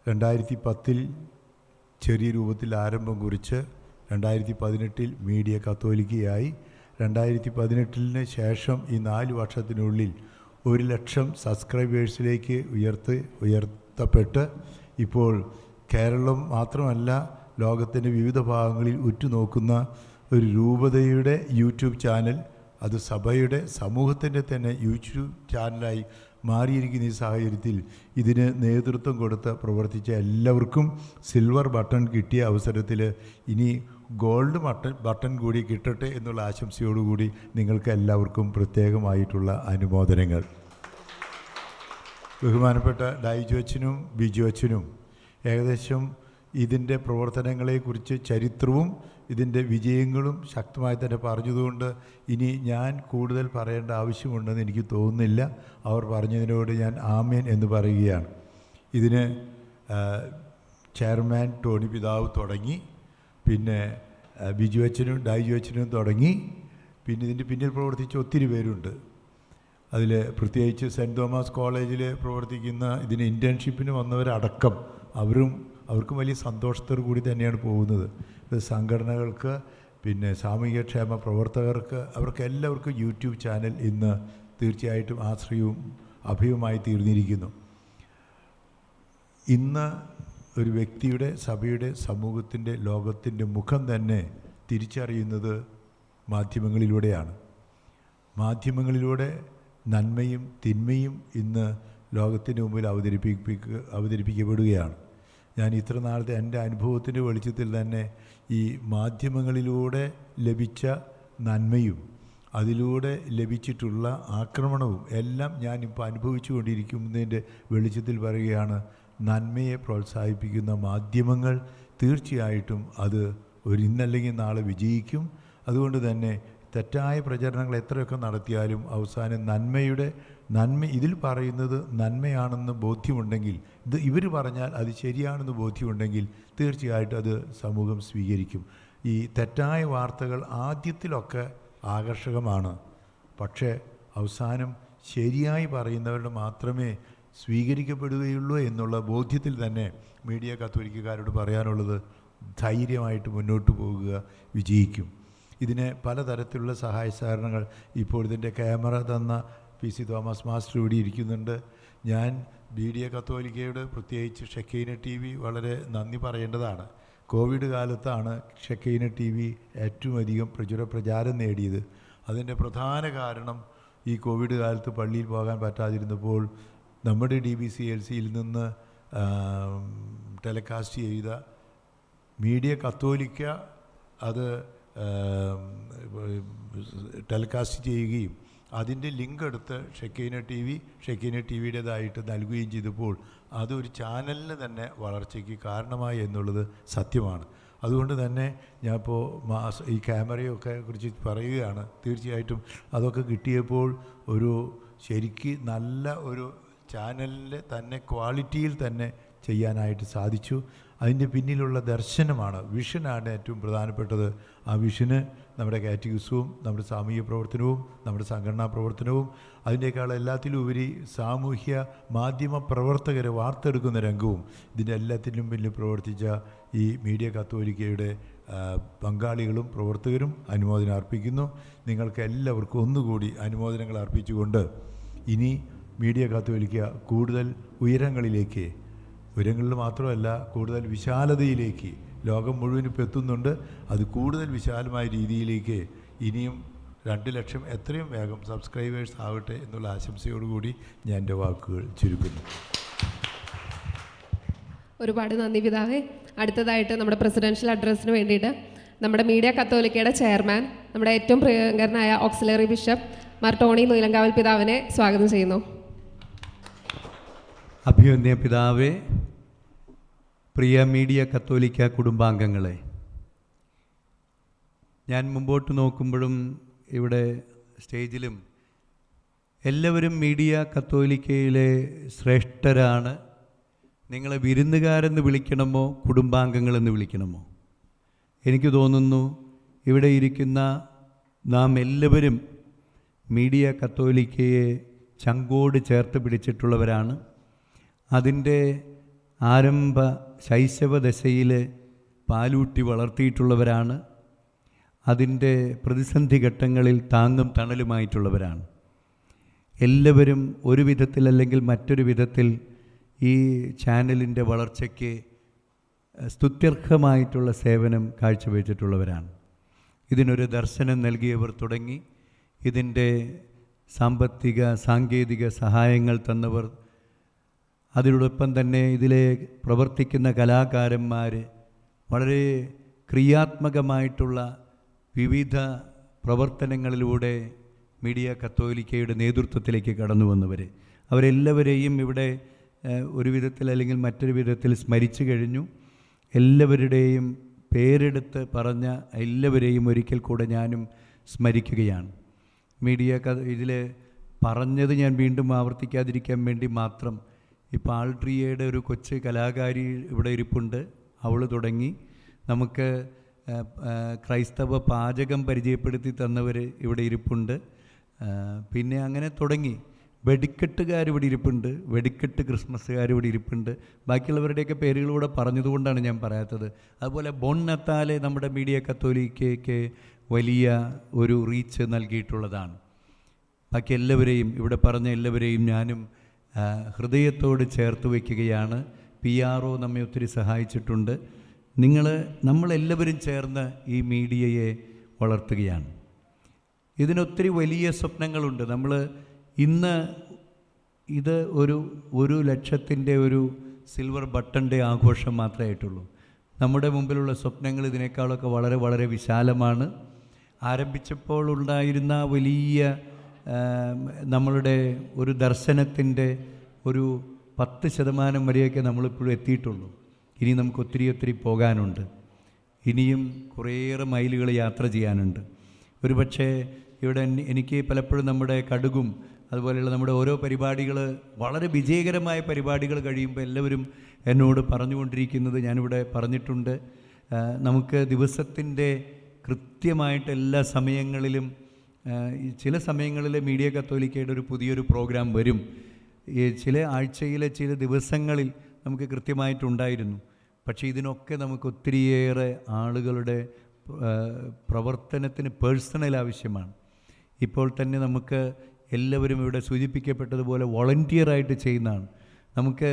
2010 ചെറിയ രൂപത്തിൽ ആരംഭം കുറിച്ച് 2018 മീഡിയ കത്തോലിക്കയായി. 2018 ശേഷം ഈ 4 വർഷത്തിനുള്ളിൽ 1 ലക്ഷം സബ്സ്ക്രൈബേഴ്സിലേക്ക് ഉയർത്തപ്പെട്ട് ഇപ്പോൾ കേരളം മാത്രമല്ല ലോകത്തിൻ്റെ വിവിധ ഭാഗങ്ങളിൽ ഉറ്റുനോക്കുന്ന ഒരു രൂപതയുടെ യൂട്യൂബ് ചാനൽ, അത് സഭയുടെ സമൂഹത്തിൻ്റെ തന്നെ യൂട്യൂബ് ചാനലായി മാറിയിരിക്കുന്ന ഈ സാഹചര്യത്തിൽ ഇതിന് നേതൃത്വം കൊടുത്ത് പ്രവർത്തിച്ച എല്ലാവർക്കും സിൽവർ ബട്ടൺ കിട്ടിയ അവസരത്തിൽ ഇനി ഗോൾഡ് ബട്ടൺ കൂടി കിട്ടട്ടെ എന്നുള്ള ആശംസയോടുകൂടി നിങ്ങൾക്ക് എല്ലാവർക്കും പ്രത്യേകമായിട്ടുള്ള അനുമോദനങ്ങൾ. ബഹുമാനപ്പെട്ട ഡൈജു അച്ഛനും ബിജു അച്ഛനും ഏകദേശം ഇതിൻ്റെ പ്രവർത്തനങ്ങളെക്കുറിച്ച് ചരിത്രവും ഇതിൻ്റെ വിജയങ്ങളും ശക്തമായി തന്നെ പറഞ്ഞതുകൊണ്ട് ഇനി ഞാൻ കൂടുതൽ പറയേണ്ട ആവശ്യമുണ്ടെന്ന് എനിക്ക് തോന്നുന്നില്ല. അവർ പറഞ്ഞതിനോട് ഞാൻ ആമേൻ എന്ന് പറയുകയാണ്. ഇതിന് ചെയർമാൻ ടോണി പിതാവ് തുടങ്ങി, പിന്നെ ബിജു അച്ഛനും ഡൈജു അച്ഛനും തുടങ്ങി, പിന്നെ ഇതിൻ്റെ പിന്നിൽ പ്രവർത്തിച്ച ഒത്തിരി പേരുണ്ട്. അതിൽ പ്രത്യേകിച്ച് സെൻറ്റ് തോമസ് കോളേജിൽ പ്രവർത്തിക്കുന്ന ഇതിന് ഇൻറ്റേൺഷിപ്പിന് വന്നവരടക്കം അവർക്കും വലിയ സന്തോഷത്തോടു കൂടി തന്നെയാണ് പോകുന്നത്. സംഘടനകൾക്ക്, പിന്നെ സാമൂഹികക്ഷേമ പ്രവർത്തകർക്ക്, അവർക്ക് എല്ലാവർക്കും യൂട്യൂബ് ചാനൽ ഇന്ന് തീർച്ചയായിട്ടും ആശ്രയവും അഭയവുമായി തീർന്നിരിക്കുന്നു. ഇന്ന് ഒരു വ്യക്തിയുടെ, സഭയുടെ, സമൂഹത്തിൻ്റെ, ലോകത്തിൻ്റെ മുഖം തന്നെ തിരിച്ചറിയുന്നത് മാധ്യമങ്ങളിലൂടെയാണ്. മാധ്യമങ്ങളിലൂടെ നന്മയും തിന്മയും ഇന്ന് ലോകത്തിന് മുമ്പിൽ അവതരിപ്പിക്കപ്പെടുകയാണ്. ഞാൻ ഇത്ര നാളത്തെ എൻ്റെ അനുഭവത്തിൻ്റെ വെളിച്ചത്തിൽ തന്നെ ഈ മാധ്യമങ്ങളിലൂടെ ലഭിച്ച നന്മയും അതിലൂടെ ലഭിച്ചിട്ടുള്ള ആക്രമണവും എല്ലാം ഞാനിപ്പോൾ അനുഭവിച്ചു കൊണ്ടിരിക്കുന്നതിൻ്റെ വെളിച്ചത്തിൽ പറയുകയാണ്, നന്മയെ പ്രോത്സാഹിപ്പിക്കുന്ന മാധ്യമങ്ങൾ തീർച്ചയായിട്ടും അത് ഇന്നല്ലെങ്കിൽ നാളെ വിജയിക്കും. അതുകൊണ്ട് തന്നെ തെറ്റായ പ്രചരണങ്ങൾ എത്രയൊക്കെ നടത്തിയാലും അവസാനം നന്മ ഇതിൽ പറയുന്നത് നന്മയാണെന്ന് ബോധ്യമുണ്ടെങ്കിൽ, ഇവർ പറഞ്ഞാൽ അത് ശരിയാണെന്ന് ബോധ്യമുണ്ടെങ്കിൽ തീർച്ചയായിട്ടും അത് സമൂഹം സ്വീകരിക്കും. ഈ തെറ്റായ വാർത്തകൾ ആദ്യത്തിലൊക്കെ ആകർഷകമാണ്, പക്ഷേ അവസാനം ശരിയായി പറയുന്നവരുടെ മാത്രമേ സ്വീകരിക്കപ്പെടുകയുള്ളൂ എന്നുള്ള ബോധ്യത്തിൽ തന്നെ മീഡിയ കത്തോലിക്കക്കാരോട് പറയാനുള്ളത്, ധൈര്യമായിട്ട് മുന്നോട്ട് പോകുക, വിജയിക്കും. ഇതിന് പലതരത്തിലുള്ള സഹായ സഹകരണങ്ങൾ ഇപ്പോൾ ഇതിൻ്റെ ക്യാമറ തന്ന PC തോമസ് മാസ്റ്റർ ഇവിടെ ഇരിക്കുന്നുണ്ട്. ഞാൻ മീഡിയ കത്തോലിക്കയോട് പ്രത്യേകിച്ച് ഷെക്കൈന TV വളരെ നന്ദി പറയേണ്ടതാണ്. കോവിഡ് കാലത്താണ് ഷെക്കൈന TV ഏറ്റവും അധികം പ്രചാരം നേടിയത്. അതിൻ്റെ പ്രധാന കാരണം ഈ കോവിഡ് കാലത്ത് പള്ളിയിൽ പോകാൻ പറ്റാതിരുന്നപ്പോൾ നമ്മുടെ DBCLCയിൽ നിന്ന് ടെലികാസ്റ്റ് ചെയ്ത മീഡിയ കത്തോലിക്ക അത് ടെലികാസ്റ്റ് ചെയ്യുകയും അതിൻ്റെ ലിങ്ക് എടുത്ത് ഷെക്കൈന TVയുടേതായിട്ട് നൽകുകയും ചെയ്തപ്പോൾ അതൊരു ചാനലിന് തന്നെ വളർച്ചയ്ക്ക് കാരണമായി എന്നുള്ളത് സത്യമാണ്. അതുകൊണ്ട് തന്നെ ഞാനിപ്പോൾ ഈ ക്യാമറയൊക്കെ കുറിച്ച് പറയുകയാണ്. തീർച്ചയായിട്ടും അതൊക്കെ കിട്ടിയപ്പോൾ ഒരു ശരിക്ക് നല്ല ഒരു ചാനലിൽ തന്നെ ക്വാളിറ്റിയിൽ തന്നെ ചെയ്യാനായിട്ട് സാധിച്ചു. അതിൻ്റെ പിന്നിലുള്ള ദർശനമാണ്, വിഷനാണ് ഏറ്റവും പ്രധാനപ്പെട്ടത്. ആ വിഷന് നമ്മുടെ കാറ്റഗിസവും നമ്മുടെ സാമൂഹിക പ്രവർത്തനവും നമ്മുടെ സംഘടനാ പ്രവർത്തനവും അതിൻ്റെക്കാൾ എല്ലാത്തിലും ഉപരി സാമൂഹ്യ മാധ്യമ പ്രവർത്തകരെ വാർത്തെടുക്കുന്ന രംഗവും ഇതിൻ്റെ എല്ലാത്തിനും പിന്നിൽ പ്രവർത്തിച്ച ഈ മീഡിയ കത്തോലിക്കയുടെ പങ്കാളികളും പ്രവർത്തകരും അനുമോദനം അർപ്പിക്കുന്നു. നിങ്ങൾക്ക് എല്ലാവർക്കും ഒന്നുകൂടി അനുമോദനങ്ങൾ അർപ്പിച്ചുകൊണ്ട് ഇനി മീഡിയ കത്തോലിക്ക കൂടുതൽ ഉയരങ്ങളിൽ മാത്രമല്ല കൂടുതൽ വിശാലതയിലേക്ക് ലോകം മുഴുവനും എത്തുന്നുണ്ട്. അത് കൂടുതൽ വിശാലമായ രീതിയിലേക്ക് ഇനിയും 2 ലക്ഷം എത്രയും വേഗം സബ്സ്ക്രൈബേഴ്സ് ആവട്ടെ എന്നുള്ള ആശംസയോടുകൂടി ഞാൻ എൻ്റെ വാക്കുകൾ ചുരുക്കുന്നു. ഒരുപാട് നന്ദി പിതാവേ. അടുത്തതായിട്ട് നമ്മുടെ പ്രസിഡൻഷ്യൽ അഡ്രസ്സിന് വേണ്ടിയിട്ട് നമ്മുടെ മീഡിയ കത്തോലിക്കയുടെ ചെയർമാൻ, നമ്മുടെ ഏറ്റവും പ്രിയങ്കരനായ ഓക്സിലറി ബിഷപ്പ് മാർ ടോണി നീലങ്കാവൽ പിതാവിനെ സ്വാഗതം ചെയ്യുന്നു. അഭിവന്യ പിതാവേ, പ്രിയ മീഡിയ കത്തോലിക്ക കുടുംബാംഗങ്ങളെ, ഞാൻ മുമ്പോട്ട് നോക്കുമ്പോഴും ഇവിടെ സ്റ്റേജിലും എല്ലാവരും മീഡിയ കത്തോലിക്കയിലെ ശ്രേഷ്ഠരാണ്. നിങ്ങളെ വിരുന്നുകാരെന്ന് വിളിക്കണമോ കുടുംബാംഗങ്ങളെന്ന് വിളിക്കണമോ? എനിക്ക് തോന്നുന്നു ഇവിടെ ഇരിക്കുന്ന നാം എല്ലാവരും മീഡിയ കത്തോലിക്കയെ ചങ്കോട് ചേർത്ത് പിടിച്ചിട്ടുള്ളവരാണ്. അതിൻ്റെ ആരംഭ ശൈശവദശയിൽ പാലൂട്ടി വളർത്തിയിട്ടുള്ളവരാണ്. അതിൻ്റെ പ്രതിസന്ധി ഘട്ടങ്ങളിൽ താങ്ങും തണലുമായിട്ടുള്ളവരാണ്. എല്ലാവരും ഒരു വിധത്തിൽ അല്ലെങ്കിൽ മറ്റൊരു വിധത്തിൽ ഈ ചാനലിൻ്റെ വളർച്ചയ്ക്ക് സ്തുത്യർഹമായിട്ടുള്ള സേവനം കാഴ്ചവെച്ചിട്ടുള്ളവരാണ്. ഇതിനൊരു ദർശനം നൽകിയവർ തുടങ്ങി ഇതിൻ്റെ സാമ്പത്തിക സാങ്കേതിക സഹായങ്ങൾ തന്നവർ, അതിനോടൊപ്പം തന്നെ ഇതിലെ പ്രവർത്തിക്കുന്ന കലാകാരന്മാർ, വളരെ ക്രിയാത്മകമായിട്ടുള്ള വിവിധ പ്രവർത്തനങ്ങളിലൂടെ മീഡിയ കത്തോലിക്കയുടെ നേതൃത്വത്തിലേക്ക് കടന്നു വന്നവർ, അവരെല്ലാവരെയും ഇവിടെ ഒരു വിധത്തിൽ അല്ലെങ്കിൽ മറ്റൊരു വിധത്തിൽ സ്മരിച്ചു കഴിഞ്ഞു. എല്ലാവരുടെയും പേരെടുത്ത് പറഞ്ഞ എല്ലാവരെയും ഒരിക്കൽ കൂടെ ഞാനും സ്മരിക്കുകയാണ്. മീഡിയ ഇതിൽ പറഞ്ഞത് ഞാൻ വീണ്ടും ആവർത്തിക്കാതിരിക്കാൻ വേണ്ടി മാത്രം, ഇപ്പോൾ ആൾട്രിയയുടെ ഒരു കൊച്ചു കലാകാരി ഇവിടെ ഇരിപ്പുണ്ട്. അവൾ തുടങ്ങി. നമുക്ക് ക്രൈസ്തവ പാചകം പരിചയപ്പെടുത്തി തന്നവർ ഇവിടെ ഇരിപ്പുണ്ട്. പിന്നെ അങ്ങനെ തുടങ്ങി. വെടിക്കെട്ടുകാരിവിടെ ഇരിപ്പുണ്ട്, വെടിക്കെട്ട് ക്രിസ്മസുകാരിവിടെ ഇരിപ്പുണ്ട്. ബാക്കിയുള്ളവരുടെയൊക്കെ പേരുകളൂടെ പറഞ്ഞതുകൊണ്ടാണ് ഞാൻ പറയാത്തത്. അതുപോലെ ബോൺ നത്താലെ നമ്മുടെ മീഡിയ കത്തോലിക്കയ്ക്ക് വലിയ ഒരു റീച്ച് നൽകിയിട്ടുള്ളതാണ്. ബാക്കി എല്ലാവരെയും ഇവിടെ പറഞ്ഞ എല്ലാവരെയും ഞാനും ഹൃദയത്തോട് ചേർത്ത് വയ്ക്കുകയാണ്. PRO നമ്മെ ഒത്തിരി സഹായിച്ചിട്ടുണ്ട്. നമ്മളെല്ലാവരും ചേർന്ന് ഈ മീഡിയയെ വളർത്തുകയാണ്. ഇതിനൊത്തിരി വലിയ സ്വപ്നങ്ങളുണ്ട്. നമ്മൾ ഇന്ന് ഇത് ഒരു ലക്ഷത്തിൻ്റെ ഒരു സിൽവർ ബട്ടൻ്റെ ആഘോഷം മാത്രമേ ആയിട്ടുള്ളൂ. നമ്മുടെ മുമ്പിലുള്ള സ്വപ്നങ്ങൾ ഇതിനേക്കാളൊക്കെ വളരെ വളരെ വിശാലമാണ്. ആരംഭിച്ചപ്പോൾ ഉണ്ടായിരുന്ന വലിയ നമ്മളുടെ ഒരു ദർശനത്തിൻ്റെ ഒരു 10% വരെയൊക്കെ നമ്മളിപ്പോഴും എത്തിയിട്ടുള്ളൂ. ഇനി നമുക്ക് ഒത്തിരി പോകാനുണ്ട്. ഇനിയും കുറേയേറെ മൈലുകൾ യാത്ര ചെയ്യാനുണ്ട്. ഒരു പക്ഷേ ഇവിടെ എനിക്ക് പലപ്പോഴും നമ്മുടെ കടുകും അതുപോലെയുള്ള നമ്മുടെ ഓരോ പരിപാടികൾ, വളരെ വിജയകരമായ പരിപാടികൾ കഴിയുമ്പോൾ എല്ലാവരും എന്നോട് പറഞ്ഞുകൊണ്ടിരിക്കുന്നത്, ഞാനിവിടെ പറഞ്ഞിട്ടുണ്ട്, നമുക്ക് ദിവസത്തിൻ്റെ കൃത്യമായിട്ട് എല്ലാ സമയങ്ങളിലും, ചില സമയങ്ങളിൽ മീഡിയ കത്തോലിക്കയുടെ ഒരു പുതിയൊരു പ്രോഗ്രാം വരും. ചില ആഴ്ചയിലെ ചില ദിവസങ്ങളിൽ നമുക്ക് കൃത്യമായിട്ടുണ്ടായിരുന്നു. പക്ഷേ ഇതിനൊക്കെ നമുക്ക് ഒത്തിരിയേറെ ആളുകളുടെ പ്രവർത്തനത്തിന് പേഴ്സണൽ ആവശ്യമാണ്. ഇപ്പോൾ തന്നെ നമുക്ക് എല്ലാവരും ഇവിടെ സൂചിപ്പിക്കപ്പെട്ടതുപോലെ വോളണ്ടിയറായിട്ട് ചെയ്യുന്നതാണ്. നമുക്ക്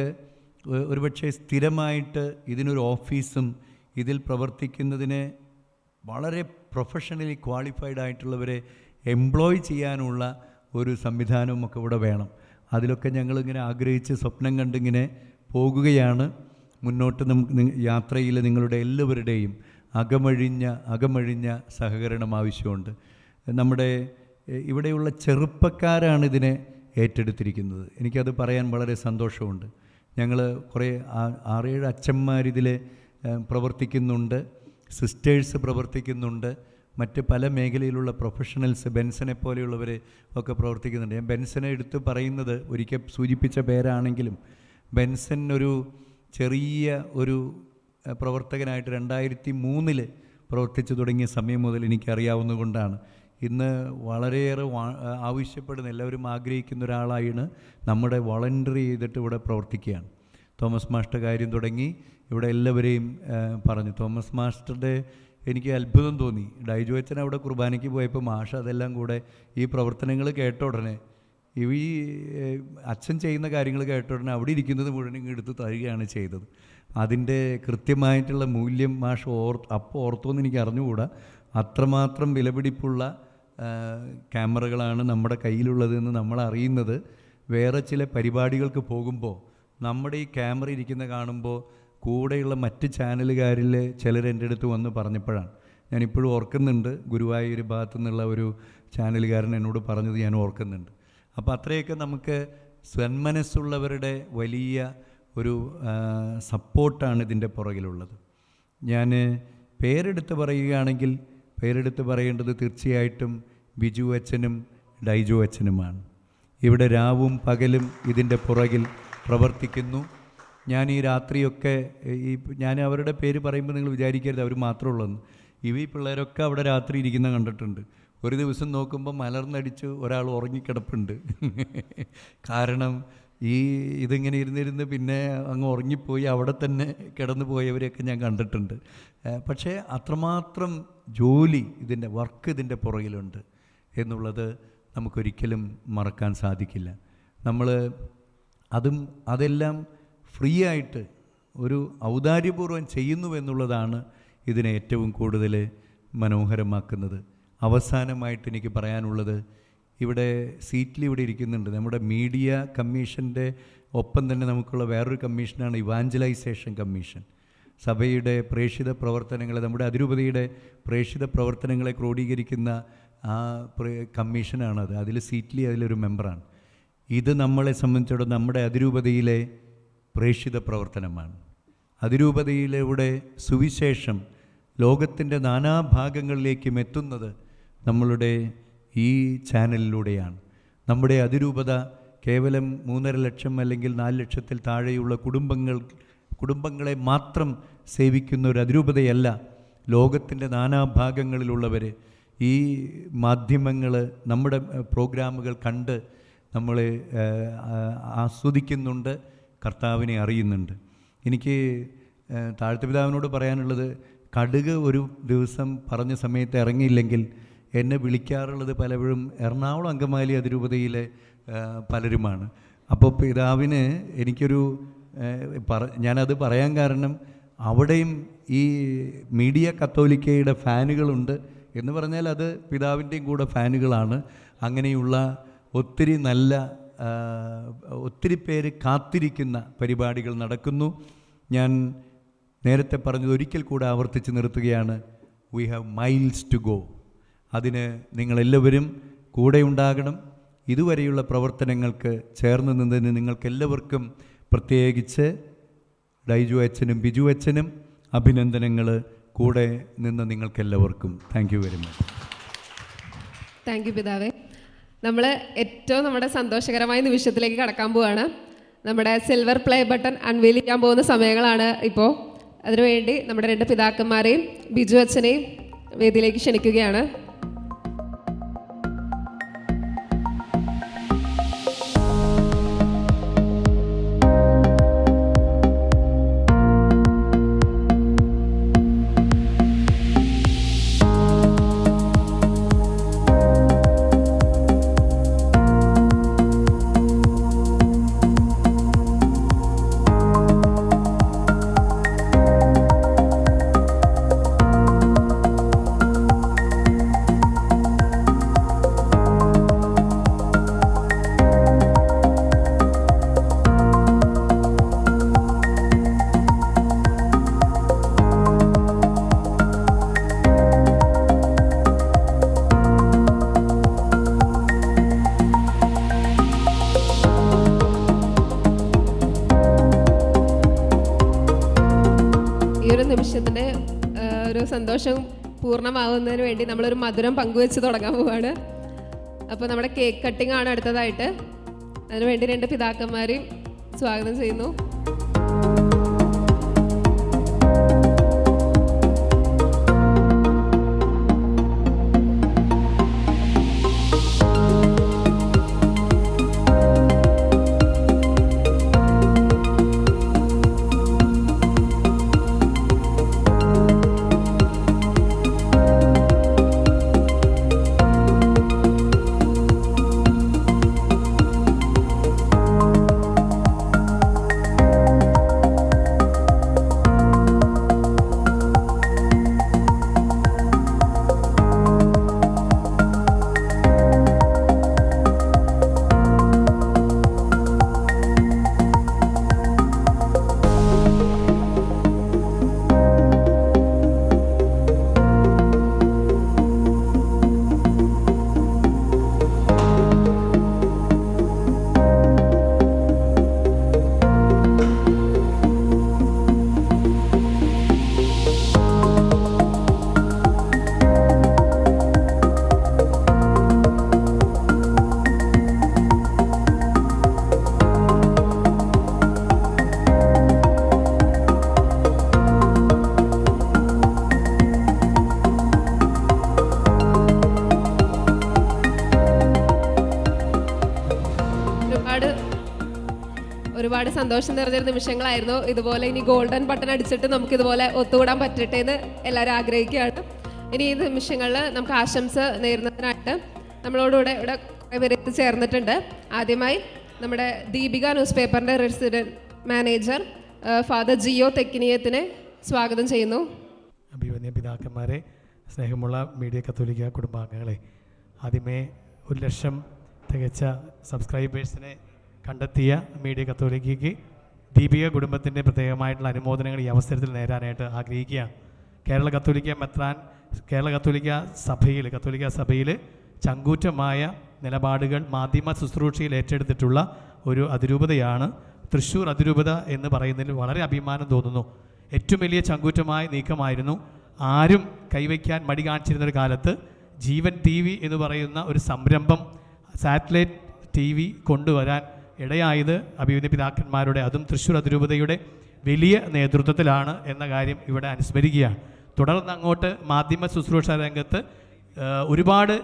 ഒരുപക്ഷെ സ്ഥിരമായിട്ട് ഇതിനൊരു ഓഫീസും ഇതിൽ പ്രവർത്തിക്കുന്നതിന് വളരെ പ്രൊഫഷണലി ക്വാളിഫൈഡ് ആയിട്ടുള്ളവരെ എംപ്ലോയ് ചെയ്യാനുള്ള ഒരു സംവിധാനവും ഒക്കെ ഇവിടെ വേണം. അതിലൊക്കെ ഞങ്ങളിങ്ങനെ ആഗ്രഹിച്ച് സ്വപ്നം കണ്ടിങ്ങനെ പോകുകയാണ്. മുന്നോട്ട് യാത്രയിൽ നിങ്ങളുടെ എല്ലാവരുടെയും അകമഴിഞ്ഞ സഹകരണം ആവശ്യമുണ്ട്. നമ്മുടെ ഇവിടെയുള്ള ചെറുപ്പക്കാരാണ് ഇതിനെ ഏറ്റെടുത്തിരിക്കുന്നത്. എനിക്കത് പറയാൻ വളരെ സന്തോഷമുണ്ട്. ഞങ്ങൾ കുറേ 6-7 അച്ഛന്മാരിതിൽ പ്രവർത്തിക്കുന്നുണ്ട്, സിസ്റ്റേഴ്സ് പ്രവർത്തിക്കുന്നുണ്ട്, മറ്റ് പല മേഖലയിലുള്ള പ്രൊഫഷണൽസ്, ബെൻസനെ പോലെയുള്ളവർ ഒക്കെ പ്രവർത്തിക്കുന്നുണ്ട്. ഞാൻ ബെൻസനെ എടുത്ത് പറയുന്നത് ഒരിക്കൽ സൂചിപ്പിച്ച പേരാണെങ്കിലും ബെൻസൻ ഒരു ചെറിയ ഒരു പ്രവർത്തകനായിട്ട് 2003 പ്രവർത്തിച്ചു തുടങ്ങിയ സമയം മുതൽ എനിക്കറിയാവുന്നതുകൊണ്ടാണ് ഇന്ന് വളരെയേറെ ആവശ്യപ്പെടുന്ന, എല്ലാവരും ആഗ്രഹിക്കുന്ന ഒരാളാണ് നമ്മുടെ വോളണ്ടറി ചെയ്തിട്ട് ഇവിടെ പ്രവർത്തിക്കുകയാണ്. തോമസ് മാസ്റ്റർ കാര്യം തുടങ്ങി ഇവിടെ എല്ലാവരെയും പറഞ്ഞു. തോമസ് മാസ്റ്ററുടെ എനിക്ക് അത്ഭുതം തോന്നി. ഡൈജു അച്ഛൻ അവിടെ കുർബാനയ്ക്ക് പോയപ്പോൾ മാഷ അതെല്ലാം കൂടെ ഈ പ്രവർത്തനങ്ങൾ കേട്ട ഉടനെ, ഈ അച്ഛൻ ചെയ്യുന്ന കാര്യങ്ങൾ കേട്ട ഉടനെ അവിടെ ഇരിക്കുന്നത് മുഴുവൻ എടുത്ത് തരികയാണ് ചെയ്തത്. അതിൻ്റെ കൃത്യമായിട്ടുള്ള മൂല്യം മാഷ് അപ്പോൾ ഓർത്തോന്ന് എനിക്ക് അറിഞ്ഞുകൂടാ. അത്രമാത്രം വിലപിടിപ്പുള്ള ക്യാമറകളാണ് നമ്മുടെ കയ്യിലുള്ളതെന്ന് നമ്മൾ അറിയുന്നത് വേറെ ചില പരിപാടികൾക്ക് പോകുമ്പോൾ നമ്മുടെ ഈ ക്യാമറ ഇരിക്കുന്ന കാണുമ്പോൾ കൂടെയുള്ള മറ്റ് ചാനലുകാരിൽ ചിലർ എൻ്റെ അടുത്ത് വന്ന് പറഞ്ഞപ്പോഴാണ്. ഞാനിപ്പോഴും ഓർക്കുന്നുണ്ട്, ഗുരുവായൂർ ഭാഗത്തു നിന്നുള്ള ഒരു ചാനലുകാരൻ എന്നോട് പറഞ്ഞത് ഞാൻ ഓർക്കുന്നുണ്ട്. അപ്പോൾ അത്രയൊക്കെ നമുക്ക് സന്മനസ്സുള്ളവരുടെ വലിയ ഒരു സപ്പോർട്ടാണ് ഇതിൻ്റെ പുറകിലുള്ളത്. ഞാൻ പേരെടുത്ത് പറയുകയാണെങ്കിൽ പേരെടുത്ത് പറയേണ്ടത് തീർച്ചയായിട്ടും ബിജു അച്ഛനും ഡൈജു അച്ഛനുമാണ്. ഇവിടെ രാവും പകലും ഇതിൻ്റെ പുറകിൽ പ്രവർത്തിക്കുന്നു. ഞാൻ ഈ രാത്രിയൊക്കെ ഞാൻ അവരുടെ പേര് പറയുമ്പോൾ നിങ്ങൾ വിചാരിക്കരുത് അവർ മാത്രമേ ഉള്ളൂ. ഈ പിള്ളേരൊക്കെ അവിടെ രാത്രി ഇരിക്കുന്ന കണ്ടിട്ടുണ്ട്. ഒരു ദിവസം നോക്കുമ്പോൾ മലർന്നടിച്ച് ഒരാൾ ഉറങ്ങിക്കിടപ്പുണ്ട്. കാരണം ഇതിങ്ങനെ ഇരുന്നിരുന്ന് പിന്നെ അങ്ങ് ഉറങ്ങിപ്പോയി അവിടെ തന്നെ കിടന്നു പോയവരെയൊക്കെ ഞാൻ കണ്ടിട്ടുണ്ട്. പക്ഷേ അത്രമാത്രം ജോലി ഇതിൻ്റെ പുറകിലുണ്ട് എന്നുള്ളത് നമുക്കൊരിക്കലും മറക്കാൻ സാധിക്കില്ല. നമ്മൾ അതെല്ലാം ഫ്രീ ആയിട്ട് ഒരു ഔദാര്യപൂർവ്വം ചെയ്യുന്നുവെന്നുള്ളതാണ് ഇതിനെ ഏറ്റവും കൂടുതൽ മനോഹരമാക്കുന്നത്. അവസാനമായിട്ട് എനിക്ക് പറയാനുള്ളത്, ഇവിടെ സീറ്റിൽ ഇവിടെ ഇരിക്കുന്നുണ്ട് നമ്മുടെ മീഡിയ കമ്മീഷൻ്റെ ഒപ്പം തന്നെ നമുക്കുള്ള വേറൊരു കമ്മീഷനാണ് ഇവാഞ്ചലൈസേഷൻ കമ്മീഷൻ. സഭയുടെ പ്രേക്ഷിത പ്രവർത്തനങ്ങളെ, നമ്മുടെ അതിരൂപതയുടെ പ്രേക്ഷിത പ്രവർത്തനങ്ങളെ ക്രോഡീകരിക്കുന്ന ആ കമ്മീഷനാണത്. അതിൽ സീറ്റ്ലി അതിലൊരു മെമ്പറാണ്. ഇത് നമ്മളെ സംബന്ധിച്ചിടത്തോളം നമ്മുടെ അതിരൂപതയിലെ പ്രേക്ഷിത പ്രവർത്തനമാണ്. അതിരൂപതയിലൂടെ സുവിശേഷം ലോകത്തിൻ്റെ നാനാഭാഗങ്ങളിലേക്കും എത്തുന്നത് നമ്മളുടെ ഈ ചാനലിലൂടെയാണ്. നമ്മുടെ അതിരൂപത കേവലം 3.5 ലക്ഷം അല്ലെങ്കിൽ 4 ലക്ഷത്തിൽ താഴെയുള്ള കുടുംബങ്ങളെ മാത്രം സേവിക്കുന്ന ഒരു അതിരൂപതയല്ല. ലോകത്തിൻ്റെ നാനാഭാഗങ്ങളിലുള്ളവർ ഈ മാധ്യമങ്ങൾ നമ്മുടെ പ്രോഗ്രാമുകൾ കണ്ട് നമ്മളെ ആസ്വദിക്കുന്നുണ്ട്, കർത്താവിനെ അറിയുന്നുണ്ട്. എനിക്ക് താഴ്ത്തപിതാവിനോട് പറയാനുള്ളത്, കടുക് ഒരു ദിവസം പറഞ്ഞ സമയത്ത് ഇറങ്ങിയില്ലെങ്കിൽ എന്നെ വിളിക്കാറുള്ളത് പലപ്പോഴും എറണാകുളം അങ്കമാലി അതിരൂപതയിലെ പലരുമാണ്. അപ്പോൾ പിതാവിന് എനിക്കൊരു ഞാനത് പറയാൻ കാരണം അവിടെയും ഈ മീഡിയ കത്തോലിക്കയുടെ ഫാനുകളുണ്ട് എന്ന് പറഞ്ഞാൽ അത് പിതാവിൻ്റെയും കൂടെ ഫാനുകളാണ്. അങ്ങനെയുള്ള ഒത്തിരി പേര് കാത്തിരിക്കുന്ന പരിപാടികൾ നടക്കുന്നു. ഞാൻ നേരത്തെ പറഞ്ഞത് ഒരിക്കൽ കൂടെ ആവർത്തിച്ച് നിർത്തുകയാണ്, we have miles to go. അതിന് നിങ്ങളെല്ലാവരും കൂടെ ഉണ്ടാകണം. ഇതുവരെയുള്ള പ്രവർത്തനങ്ങൾക്ക് ചേർന്ന് നിന്നതിന് നിങ്ങൾക്കെല്ലാവർക്കും പ്രത്യേകിച്ച് ഡൈജു അച്ഛനും ബിജു അച്ഛനും അഭിനന്ദനങ്ങൾ. കൂടെ നിന്ന് നിങ്ങൾക്കെല്ലാവർക്കും thank you very much. Thank you പിതാവേ. നമ്മൾ ഏറ്റവും നമ്മുടെ സന്തോഷകരമായ നിമിഷത്തിലേക്ക് കടക്കാൻ പോവുകയാണ്. നമ്മുടെ സിൽവർ പ്ലേ ബട്ടൺ അൺവീൽ ചെയ്യാൻ പോകുന്ന സമയങ്ങളാണ് ഇപ്പോൾ. അതിനുവേണ്ടി നമ്മുടെ 2 പിതാക്കന്മാരെയും ബിജു അച്ഛനെയും വേദിയിലേക്ക് ക്ഷണിക്കുകയാണ്. നിമിഷത്തിൻ്റെ ഒരു സന്തോഷം പൂർണ്ണമാവുന്നതിന് വേണ്ടി നമ്മളൊരു മധുരം പങ്കുവെച്ച് തുടങ്ങാൻ പോവുകയാണ്. അപ്പോൾ നമ്മുടെ കേക്ക് കട്ടിംഗ് ആണ് അടുത്തതായിട്ട്. അതിനുവേണ്ടി 2 പിതാക്കന്മാരെയും സ്വാഗതം ചെയ്യുന്നു. ഒരുപാട് സന്തോഷം നിറഞ്ഞൊരു നിമിഷങ്ങളായിരുന്നു. ഇതുപോലെ ഇനി ഗോൾഡൻ ബട്ടൺ അടിച്ചിട്ട് നമുക്ക് ഇതുപോലെ ഒത്തുകൂടാൻ പറ്റട്ടെ എന്ന് എല്ലാവരും ആഗ്രഹിക്കുകയാണ്. ഇനി ഈ നിമിഷങ്ങളിൽ നമുക്ക് ആശംസ നേരുന്നതിനായിട്ട് നമ്മളോടുകൂടെ ഇവിടെ കുറേ പേര് എത്തിച്ചേർന്നിട്ടുണ്ട്. ആദ്യമായി നമ്മുടെ ദീപിക ന്യൂസ് പേപ്പറിൻ്റെ റെസിഡൻറ്റ് മാനേജർ ഫാദർ ജിയോ തെക്കിനിയത്തിനെ സ്വാഗതം ചെയ്യുന്നു. അഭിവന്യ പിതാക്കന്മാരെ, സ്നേഹമുള്ള മീഡിയ കത്തോലിക്ക കുടുംബാംഗങ്ങളെ, ആദ്യമേ 1 ലക്ഷം തികച്ച സബ്സ്ക്രൈബേഴ്സിനെ കണ്ടെത്തിയ മീഡിയ കത്തോലിക്കയ്ക്ക് ദീപിക കുടുംബത്തിൻ്റെ പ്രത്യേകമായിട്ടുള്ള അനുമോദനങ്ങൾ ഈ അവസരത്തിൽ നേരാനായിട്ട് ആഗ്രഹിക്കുകയാണ്. കേരള കത്തോലിക്ക സഭയിൽ ചങ്കൂറ്റമായ നിലപാടുകൾ മാധ്യമ ശുശ്രൂഷയിൽ ഏറ്റെടുത്തിട്ടുള്ള ഒരു അതിരൂപതയാണ് തൃശ്ശൂർ അതിരൂപത എന്ന് പറയുന്നതിൽ വളരെ അഭിമാനം തോന്നുന്നു. ഏറ്റവും വലിയ ചങ്കൂറ്റമായ നീക്കമായിരുന്നു. ആരും കൈവയ്ക്കാൻ മടി കാണിച്ചിരുന്നൊരു കാലത്ത് ജീവൻ TV എന്ന് പറയുന്ന ഒരു സംരംഭം സാറ്റലൈറ്റ് TV കൊണ്ടുവരാൻ ഇടയായത് അഭിവന്യ പിതാക്കന്മാരുടെ, അതും തൃശ്ശൂർ അതിരൂപതയുടെ വലിയ നേതൃത്വത്തിലാണ് എന്ന കാര്യം ഇവിടെ അനുസ്മരിക്കുകയാണ്. തുടർന്ന് അങ്ങോട്ട് മാധ്യമ ശുശ്രൂഷ രംഗത്ത് ഒരുപാട്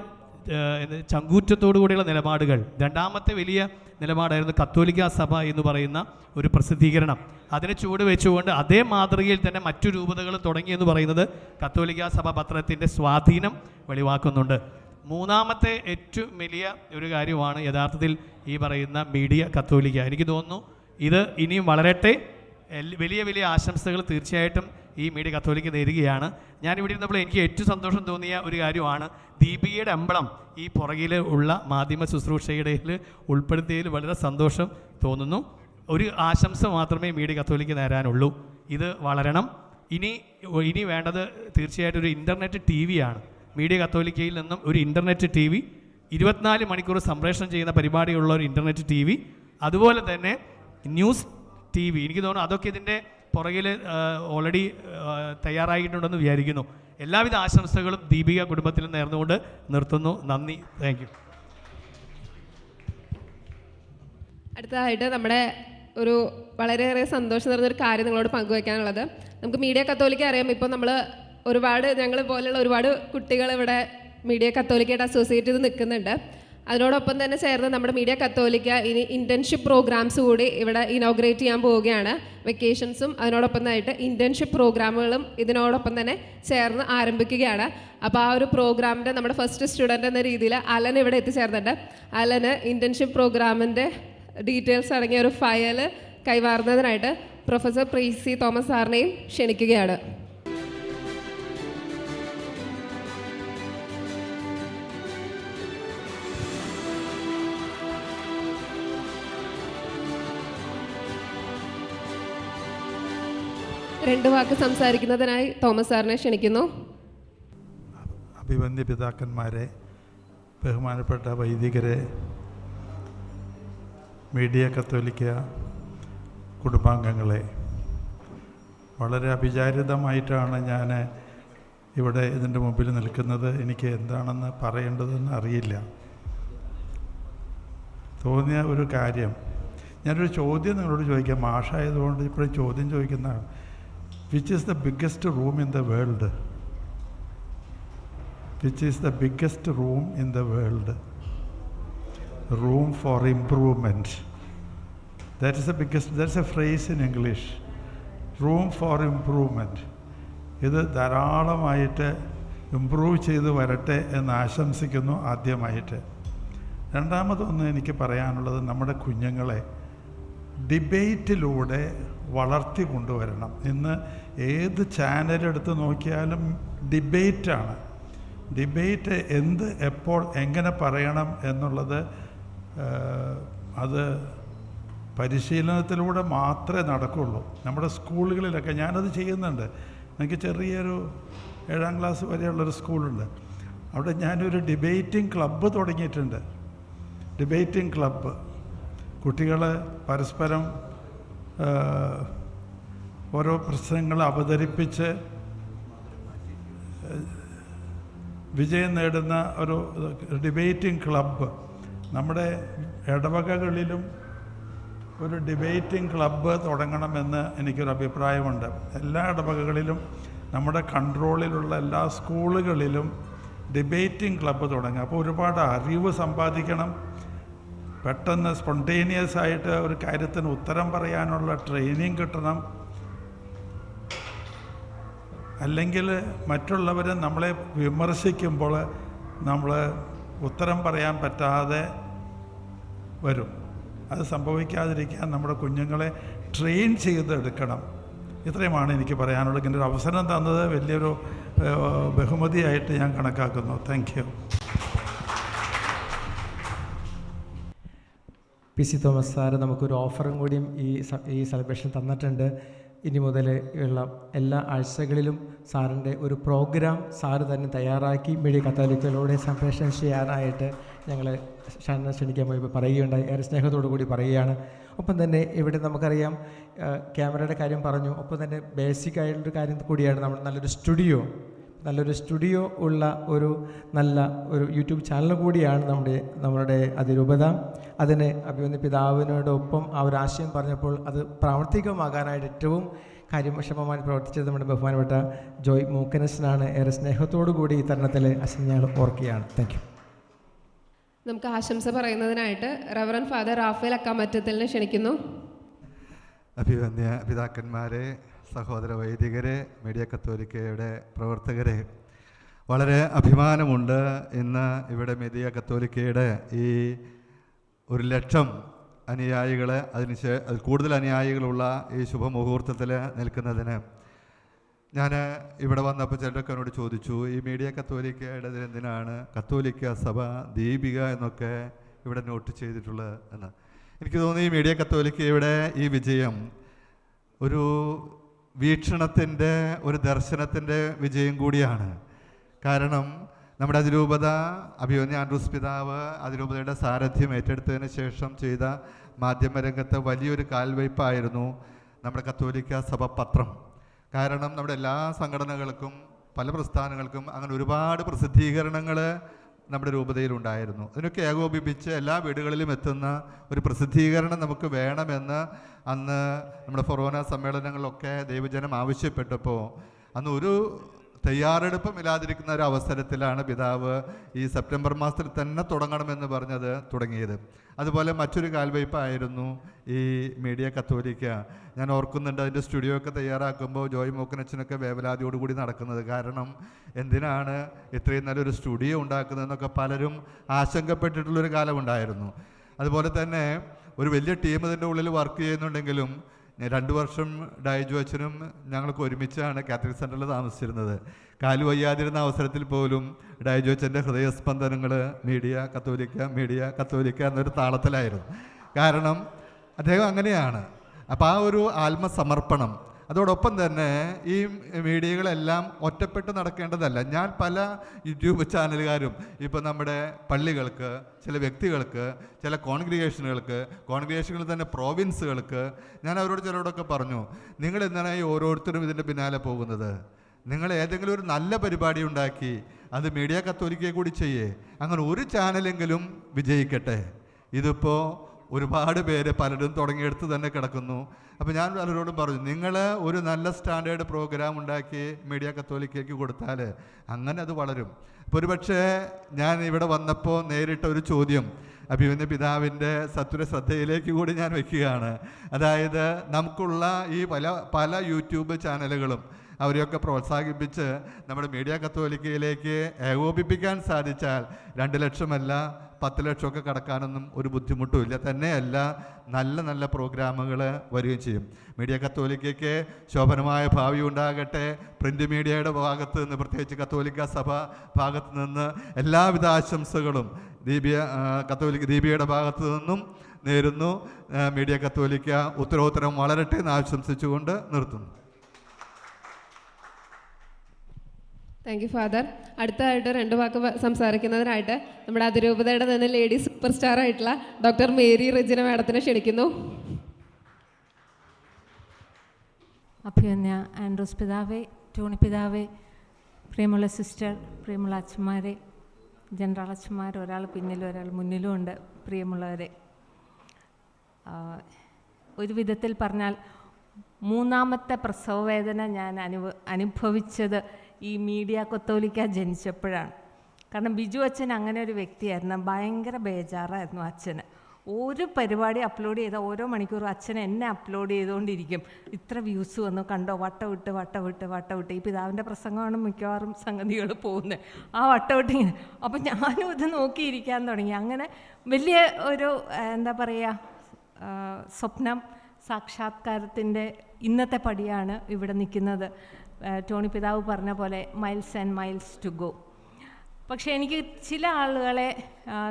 ചങ്കൂറ്റത്തോടു കൂടിയുള്ള നിലപാടുകൾ. രണ്ടാമത്തെ വലിയ നിലപാടായിരുന്നു കത്തോലിക്ക സഭ എന്ന് പറയുന്ന ഒരു പ്രസിദ്ധീകരണം. അതിനെ ചുവട് വെച്ചുകൊണ്ട് അതേ മാതൃകയിൽ തന്നെ മറ്റു രൂപതകൾ തുടങ്ങിയെന്ന് പറയുന്നത് കത്തോലിക്ക സഭ പത്രത്തിൻ്റെ സ്വാധീനം വെളിവാക്കുന്നുണ്ട്. മൂന്നാമത്തെ ഏറ്റവും വലിയ ഒരു കാര്യമാണ് യഥാർത്ഥത്തിൽ ഈ പറയുന്ന മീഡിയ കത്തോലിക്ക. എനിക്ക് തോന്നുന്നു ഇത് ഇനിയും വളരട്ടെ. വലിയ വലിയ ആശംസകൾ തീർച്ചയായിട്ടും ഈ മീഡിയ കത്തോലിക്ക നേരുകയാണ്. ഞാനിവിടെ ഇരുന്നപ്പോൾ എനിക്ക് ഏറ്റവും സന്തോഷം തോന്നിയ ഒരു കാര്യമാണ് ദീപികയുടെ അമ്പളം ഈ പുറകിൽ ഉള്ള മാധ്യമ ശുശ്രൂഷയുടെ ഉൾപ്പെടുത്തിയതിൽ വളരെ സന്തോഷം തോന്നുന്നു. ഒരു ആശംസ മാത്രമേ മീഡിയ കത്തോലിക്ക നേരാനുള്ളൂ. ഇത് വളരണം. ഇനി വേണ്ടത് തീർച്ചയായിട്ടും ഒരു ഇൻ്റർനെറ്റ് TV ആണ്. മീഡിയ കത്തോലിക്കയിൽ നിന്നും ഒരു ഇൻ്റർനെറ്റ് TV, 24 മണിക്കൂർ സംപ്രേഷണം ചെയ്യുന്ന പരിപാടിയുള്ള ഒരു ഇൻ്റർനെറ്റ് TV, അതുപോലെ തന്നെ ന്യൂസ് TV. എനിക്ക് തോന്നുന്നു അതൊക്കെ ഇതിൻ്റെ പുറകിൽ ഓൾറെഡി തയ്യാറായിട്ടുണ്ടെന്ന് വിചാരിക്കുന്നു. എല്ലാവിധ ആശംസകളും ദീപിക കുടുംബത്തിൽ നേർന്നുകൊണ്ട് നിർത്തുന്നു. നന്ദി. Thank you. അടുത്തതായിട്ട് നമ്മുടെ ഒരു വളരെയേറെ സന്തോഷം നിറഞ്ഞൊരു കാര്യം നിങ്ങളോട് പങ്കുവയ്ക്കാനുള്ളത്, നമുക്ക് മീഡിയ കത്തോലിക്ക അറിയാം. ഇപ്പോൾ നമ്മൾ ഒരുപാട് ഞങ്ങൾ പോലെയുള്ള ഒരുപാട് കുട്ടികൾ ഇവിടെ മീഡിയ കത്തോലിക്കയായിട്ട് അസോസിയേറ്റ് ചെയ്ത് നിൽക്കുന്നുണ്ട്. അതിനോടൊപ്പം തന്നെ ചേർന്ന് നമ്മുടെ മീഡിയ കത്തോലിക്ക ഇനി ഇൻറ്റേൺഷിപ്പ് പ്രോഗ്രാംസ് കൂടി ഇവിടെ ഇനോഗ്രേറ്റ് ചെയ്യാൻ പോവുകയാണ്. വെക്കേഷൻസും അതിനോടൊപ്പം തന്നെ ഇൻറ്റേൺഷിപ്പ് പ്രോഗ്രാമുകളും ഇതിനോടൊപ്പം തന്നെ ചേർന്ന് ആരംഭിക്കുകയാണ്. അപ്പോൾ ആ ഒരു പ്രോഗ്രാമിൻ്റെ നമ്മുടെ ഫസ്റ്റ് സ്റ്റുഡൻ്റ് എന്ന രീതിയിൽ അലൻ ഇവിടെ എത്തിച്ചേർന്നിട്ടുണ്ട്. അലന് ഇൻറ്റേൺഷിപ്പ് പ്രോഗ്രാമിൻ്റെ ഡീറ്റെയിൽസ് അടങ്ങിയ ഒരു ഫയൽ കൈമാറുന്നതിനായിട്ട് പ്രൊഫസർ പ്രീസി തോമസ് സാറിനെയും ക്ഷണിക്കുകയാണ്. രണ്ട് വാക്ക് സംസാരിക്കുന്നതിനായി തോമസ് സാറിനെ ക്ഷണിക്കുന്നു. അഭിവന്യ പിതാക്കന്മാരെ, ബഹുമാനപ്പെട്ട വൈദികരെ, മീഡിയ കത്തോലിക്ക കുടുംബാംഗങ്ങളെ, വളരെ അവിചാരിതമായിട്ടാണ് ഞാൻ ഇവിടെ ഇതിൻ്റെ മുമ്പിൽ നിൽക്കുന്നത്. എനിക്ക് എന്താണെന്ന് പറയേണ്ടതെന്ന് അറിയില്ല. തോന്നിയ ഒരു കാര്യം, ഞാനൊരു ചോദ്യം നിങ്ങളോട് ചോദിക്കാം. മാഷായതുകൊണ്ട് ഇപ്പോഴും ചോദ്യം ചോദിക്കുന്നതാണ്. Which is the biggest room in the world? Which is the biggest room in the world? Room for improvement. That is the biggest, that's a phrase in English. Room for improvement. ഇത് ധാരാളമായിട്ട് improve ചെയ്ത് വരട്ടെ എന്ന് ആശംസിക്കുന്നു ആദ്യമായിട്ട്. രണ്ടാമതൊന്ന് എനിക്ക് പറയാനുള്ളത്, നമ്മുടെ കുഞ്ഞുങ്ങളെ ഡിബേറ്റിലൂടെ വളർത്തി കൊണ്ടുവരണം. ഇന്ന് ഏത് ചാനലെടുത്ത് നോക്കിയാലും ഡിബേറ്റാണ്. ഡിബേറ്റ് എന്ത്, എപ്പോൾ, എങ്ങനെ പറയണം എന്നുള്ളത് അത് പരിശീലനത്തിലൂടെ മാത്രമേ നടക്കുള്ളൂ. നമ്മുടെ സ്കൂളുകളിലൊക്കെ ഞാനത് ചെയ്യുന്നുണ്ട്. എനിക്ക് ചെറിയൊരു 7ാം ക്ലാസ് വരെയുള്ളൊരു സ്കൂളുണ്ട്. അവിടെ ഞാനൊരു ഡിബേറ്റിംഗ് ക്ലബ്ബ് തുടങ്ങിയിട്ടുണ്ട്. ഡിബേറ്റിംഗ് ക്ലബ്ബ് കുട്ടികൾ പരസ്പരം ഓരോ പ്രശ്നങ്ങൾ അവതരിപ്പിച്ച് വിജയം നേടുന്ന ഒരു ഡിബേറ്റിംഗ് ക്ലബ്ബ്. നമ്മുടെ ഇടവകകളിലും ഒരു ഡിബേറ്റിംഗ് ക്ലബ്ബ് തുടങ്ങണമെന്ന് എനിക്കൊരു അഭിപ്രായമുണ്ട്. എല്ലാ ഇടവകകളിലും നമ്മുടെ കൺട്രോളിലുള്ള എല്ലാ സ്കൂളുകളിലും ഡിബേറ്റിംഗ് ക്ലബ്ബ് തുടങ്ങുക. അപ്പോൾ ഒരുപാട് അറിവ് സമ്പാദിക്കണം. പെട്ടെന്ന് സ്പോണ്ടേനിയസ് ആയിട്ട് ഒരു കാര്യത്തിന് ഉത്തരം പറയാനുള്ള ട്രെയിനിങ് കിട്ടണം. അല്ലെങ്കിൽ മറ്റുള്ളവർ നമ്മളെ വിമർശിക്കുമ്പോൾ നമ്മൾ ഉത്തരം പറയാൻ പറ്റാതെ വരും. അത് സംഭവിക്കാതിരിക്കാൻ നമ്മുടെ കുഞ്ഞുങ്ങളെ ട്രെയിൻ ചെയ്തെടുക്കണം. ഇത്രയുമാണ് എനിക്ക് പറയാനുള്ളത്. ഇങ്ങനെ ഒരു അവസരം തന്നത് വലിയൊരു ബഹുമതിയായിട്ട് ഞാൻ കണക്കാക്കുന്നു. Thank you. PC Thomas sir നമുക്കൊരു ഓഫറും കൂടിയും ഈ സെലിബ്രേഷൻ തന്നിട്ടുണ്ട്. ഇനി മുതൽ ഉള്ള എല്ലാ ആഴ്ചകളിലും സാറിൻ്റെ ഒരു പ്രോഗ്രാം സാറ് തന്നെ തയ്യാറാക്കി മീഡിയ കത്തോലിക്കയിലൂടെ സംപ്രേഷണം ചെയ്യാനായിട്ട് ഞങ്ങൾ ക്ഷണിക്കാൻ പോയി പറയുകയുണ്ടായി. ഏറെ സ്നേഹത്തോടു കൂടി പറയുകയാണ്. ഒപ്പം തന്നെ ഇവിടെ നമുക്കറിയാം ക്യാമറയുടെ കാര്യം പറഞ്ഞു. ഒപ്പം തന്നെ ബേസിക് ആയിട്ടുള്ളൊരു കാര്യം കൂടിയാണ് നമ്മൾ നല്ലൊരു സ്റ്റുഡിയോ ഉള്ള ഒരു നല്ല ഒരു യൂട്യൂബ് ചാനൽ കൂടിയാണ് നമ്മുടെ അതിരൂപത. അതിന് അഭിമന്യ പിതാവിനോടൊപ്പം ആ ഒരു ആശയം പറഞ്ഞപ്പോൾ അത് പ്രാവർത്തികമാകാനായിട്ട് ഏറ്റവും കാര്യക്ഷമമായി പ്രവർത്തിച്ചത് നമ്മുടെ ബഹുമാനപ്പെട്ട ജോയ് മൂക്കനസിനാണ്. ഏറെ സ്നേഹത്തോടു കൂടി ഈ തരുണത്തിൽ ഞങ്ങൾ ഓർക്കുകയാണ്. Thank you. നമുക്ക് ആശംസ പറയുന്നതിനായിട്ട് റവറൻ ഫാദർ റാഫേൽ അക്കാമറ്റത്തിലിനെ ക്ഷണിക്കുന്നു. അഭിവന്യ പിതാക്കന്മാരെ, സഹോദര വൈദികരെ, മീഡിയ കത്തോലിക്കയുടെ പ്രവർത്തകരെ, വളരെ അഭിമാനമുണ്ട് ഇന്ന് ഇവിടെ മീഡിയ കത്തോലിക്കയുടെ ഈ 100,000 അനുയായികൾ, അതിൽ കൂടുതൽ അനുയായികളുള്ള ഈ ശുഭമുഹൂർത്തത്തിൽ നിൽക്കുന്നതിന്. ഞാൻ ഇവിടെ വന്നപ്പോൾ ചിലരൊക്കെ എന്നോട് ചോദിച്ചു, ഈ മീഡിയ കത്തോലിക്കയുടെ എന്തിനാണ് കത്തോലിക്ക സഭ ദീപിക എന്നൊക്കെ ഇവിടെ നോട്ട് ചെയ്തിട്ടുള്ളത് എന്ന്. എനിക്ക് തോന്നുന്നു ഈ മീഡിയ കത്തോലിക്കയുടെ ഈ വിജയം ഒരു വീക്ഷണത്തിൻ്റെ, ഒരു ദർശനത്തിൻ്റെ വിജയം കൂടിയാണ്. കാരണം നമ്മുടെ അതിരൂപത, അഭിമന്യ ആൻഡ്രൂസ് പിതാവ് അതിരൂപതയുടെ സാരഥ്യം ഏറ്റെടുത്തതിന് ശേഷം ചെയ്ത മാധ്യമരംഗത്തെ വലിയൊരു കാൽവയ്പ്പായിരുന്നു നമ്മുടെ കത്തോലിക്ക സഭ പത്രം. കാരണം നമ്മുടെ എല്ലാ സംഘടനകൾക്കും പല പ്രസ്ഥാനങ്ങൾക്കും അങ്ങനെ ഒരുപാട് പ്രസിദ്ധീകരണങ്ങൾ നമ്മുടെ രൂപതയിലുണ്ടായിരുന്നു. അതിനൊക്കെ ഏകോപിപ്പിച്ച് എല്ലാ വീടുകളിലും എത്തുന്ന ഒരു പ്രസിദ്ധീകരണം നമുക്ക് വേണമെന്ന് അന്ന് നമ്മുടെ ഫൊറോന സമ്മേളനങ്ങളിലൊക്കെ ദൈവജനം ആവശ്യപ്പെട്ടപ്പോൾ അന്ന് ഒരു തയ്യാറെടുപ്പും ഇല്ലാതിരിക്കുന്ന ഒരു അവസരത്തിലാണ് പിതാവ് ഈ സെപ്റ്റംബർ മാസത്തിൽ തന്നെ തുടങ്ങണമെന്ന് തുടങ്ങിയത്. അതുപോലെ മറ്റൊരു കാൽവയ്പ്പായിരുന്നു ഈ മീഡിയ കത്തോലിക്ക. ഞാൻ ഓർക്കുന്നുണ്ട്, അതിൻ്റെ സ്റ്റുഡിയോ ഒക്കെ തയ്യാറാക്കുമ്പോൾ ജോയ് മൂക്കനച്ചനൊക്കെ വേവലാതിയോടുകൂടി നടക്കുന്നത്. കാരണം എന്തിനാണ് ഇത്രയും നല്ലൊരു സ്റ്റുഡിയോ ഉണ്ടാക്കുന്നതെന്നൊക്കെ പലരും ആശങ്കപ്പെട്ടിട്ടുള്ളൊരു കാലമുണ്ടായിരുന്നു. അതുപോലെ തന്നെ ഒരു വലിയ ടീം ഇതിൻ്റെ ഉള്ളിൽ വർക്ക് ചെയ്യുന്നുണ്ടെങ്കിലും 2 വർഷം ഡൈജു അച്ഛനും ഞങ്ങൾക്ക് ഒരുമിച്ചാണ് കാത്തലിക് സെൻറ്ററിൽ താമസിച്ചിരുന്നത്. കാല് വയ്യാതിരുന്ന അവസരത്തിൽ പോലും ഡൈജു അച്ഛൻ്റെ ഹൃദയസ്പന്ദനങ്ങൾ മീഡിയ കത്തോലിക്ക എന്നൊരു താളത്തിലായിരുന്നു. കാരണം അദ്ദേഹം അങ്ങനെയാണ്. അപ്പോൾ ആ ഒരു ആത്മസമർപ്പണം, അതോടൊപ്പം തന്നെ ഈ മീഡിയകളെല്ലാം ഒറ്റപ്പെട്ട് നടക്കേണ്ടതല്ല. ഞാൻ പല യൂട്യൂബ് ചാനലുകാരും ഇപ്പോൾ നമ്മുടെ പള്ളികൾക്ക്, ചില വ്യക്തികൾക്ക്, ചില കോൺഗ്രിഗേഷനുകളിൽ തന്നെ പ്രോവിൻസുകൾക്ക് ഞാൻ ചിലരോടൊക്കെ പറഞ്ഞു, നിങ്ങൾ എന്താണ് ഈ ഓരോരുത്തരും ഇതിൻ്റെ പിന്നാലെ പോകുന്നത്? നിങ്ങൾ ഏതെങ്കിലും ഒരു നല്ല പരിപാടി ഉണ്ടാക്കി അത് മീഡിയ കത്തോലിക്കയെ കൂടി ചെയ്യേ, അങ്ങനെ ഒരു ചാനലെങ്കിലും വിജയിക്കട്ടെ. ഇതിപ്പോൾ ഒരുപാട് പേര് പലരും തുടങ്ങിയെടുത്ത് തന്നെ കിടക്കുന്നു. അപ്പോൾ ഞാൻ പലരോടും പറഞ്ഞു, നിങ്ങൾ ഒരു നല്ല സ്റ്റാൻഡേർഡ് പ്രോഗ്രാം ഉണ്ടാക്കി മീഡിയ കത്തോലിക്കയ്ക്ക് കൊടുത്താൽ അങ്ങനെ അത് വളരും. അപ്പോൾ ഒരുപക്ഷെ ഞാൻ ഇവിടെ വന്നപ്പോൾ നേരിട്ട ഒരു ചോദ്യം അഭിമന്യ പിതാവിൻ്റെ ശ്രദ്ധയിലേക്ക് കൂടി ഞാൻ വയ്ക്കുകയാണ്. അതായത് നമുക്കുള്ള ഈ പല യൂട്യൂബ് ചാനലുകളും അവരെയൊക്കെ പ്രോത്സാഹിപ്പിച്ച് നമ്മുടെ മീഡിയ കത്തോലിക്കയിലേക്ക് ഏകോപിപ്പിക്കാൻ സാധിച്ചാൽ 2 ലക്ഷമല്ല 10 ലക്ഷമൊക്കെ കടക്കാനൊന്നും ഒരു ബുദ്ധിമുട്ടുമില്ല. തന്നെയല്ല, നല്ല പ്രോഗ്രാമുകൾ വരികയും ചെയ്യും. മീഡിയ കത്തോലിക്കയ്ക്ക് ശോഭനമായ ഭാവി ഉണ്ടാകട്ടെ. പ്രിൻ്റ് മീഡിയയുടെ ഭാഗത്ത് നിന്ന്, പ്രത്യേകിച്ച് കത്തോലിക്ക സഭ ഭാഗത്ത് നിന്ന് എല്ലാവിധ ആശംസകളും ദീപികയുടെ ഭാഗത്തു നിന്നും നേരുന്നു. മീഡിയ കത്തോലിക്ക ഉത്തരോത്തരം വളരട്ടെ എന്ന് ആശംസിച്ചുകൊണ്ട് നിർത്തുന്നു. Thank you father. അടുത്തതായിട്ട് 2 വാക്ക് സംസാരിക്കുന്നതിനായിട്ട് നമ്മുടെ അതിരൂപതയുടെ തന്നെ ലേഡി സൂപ്പർ സ്റ്റാർ ആയിട്ടുള്ള ഡോക്ടർ മേരി റെജിന മാഡത്തിനെ ക്ഷണിക്കുന്നു. അഭിമന്യ ആൻഡ്രൂസ് പിതാവേ, ടോണി പിതാവേ, പ്രിയമുള്ള സിസ്റ്റർ, പ്രിയമുള്ള അച്ഛന്മാരെ, ജനറൽ അച്ഛന്മാർ, ഒരാൾ പിന്നിലും ഒരാൾ മുന്നിലും ഉണ്ട്. പ്രിയമുള്ളവരെ, ഒരു വിധത്തിൽ പറഞ്ഞാൽ 3ാമത്തെ പ്രസവവേദന ഞാൻ അനുഭവിച്ചത് ഈ മീഡിയ കത്തോലിക്ക ജനിച്ചപ്പോഴാണ്. കാരണം ബിജു അച്ഛൻ അങ്ങനെ ഒരു വ്യക്തിയായിരുന്നു. ഭയങ്കര ബേജാറായിരുന്നു അച്ഛന്. ഒരു പരിപാടി അപ്ലോഡ് ചെയ്താൽ ഓരോ മണിക്കൂറും അച്ഛൻ എന്നെ അപ്ലോഡ് ചെയ്തുകൊണ്ടിരിക്കും. ഇത്ര വ്യൂസ് വന്നു, കണ്ടോ, വട്ടവിട്ട്. ഈ പിതാവിൻ്റെ പ്രസംഗമാണ് മിക്കവാറും സംഗതികൾ പോകുന്നത്. ആ വട്ടവിട്ട് ഇങ്ങനെ. അപ്പം ഞാനും ഇത് നോക്കിയിരിക്കാൻ തുടങ്ങി. അങ്ങനെ വലിയ ഒരു എന്താ പറയുക, സ്വപ്നം സാക്ഷാത്കാരത്തിൻ്റെ ഇന്നത്തെ പടിയാണ് ഇവിടെ നിൽക്കുന്നത്. ടോണി പിതാവ് പറഞ്ഞ പോലെ miles and miles to go. പക്ഷേ എനിക്ക് ചില ആളുകളെ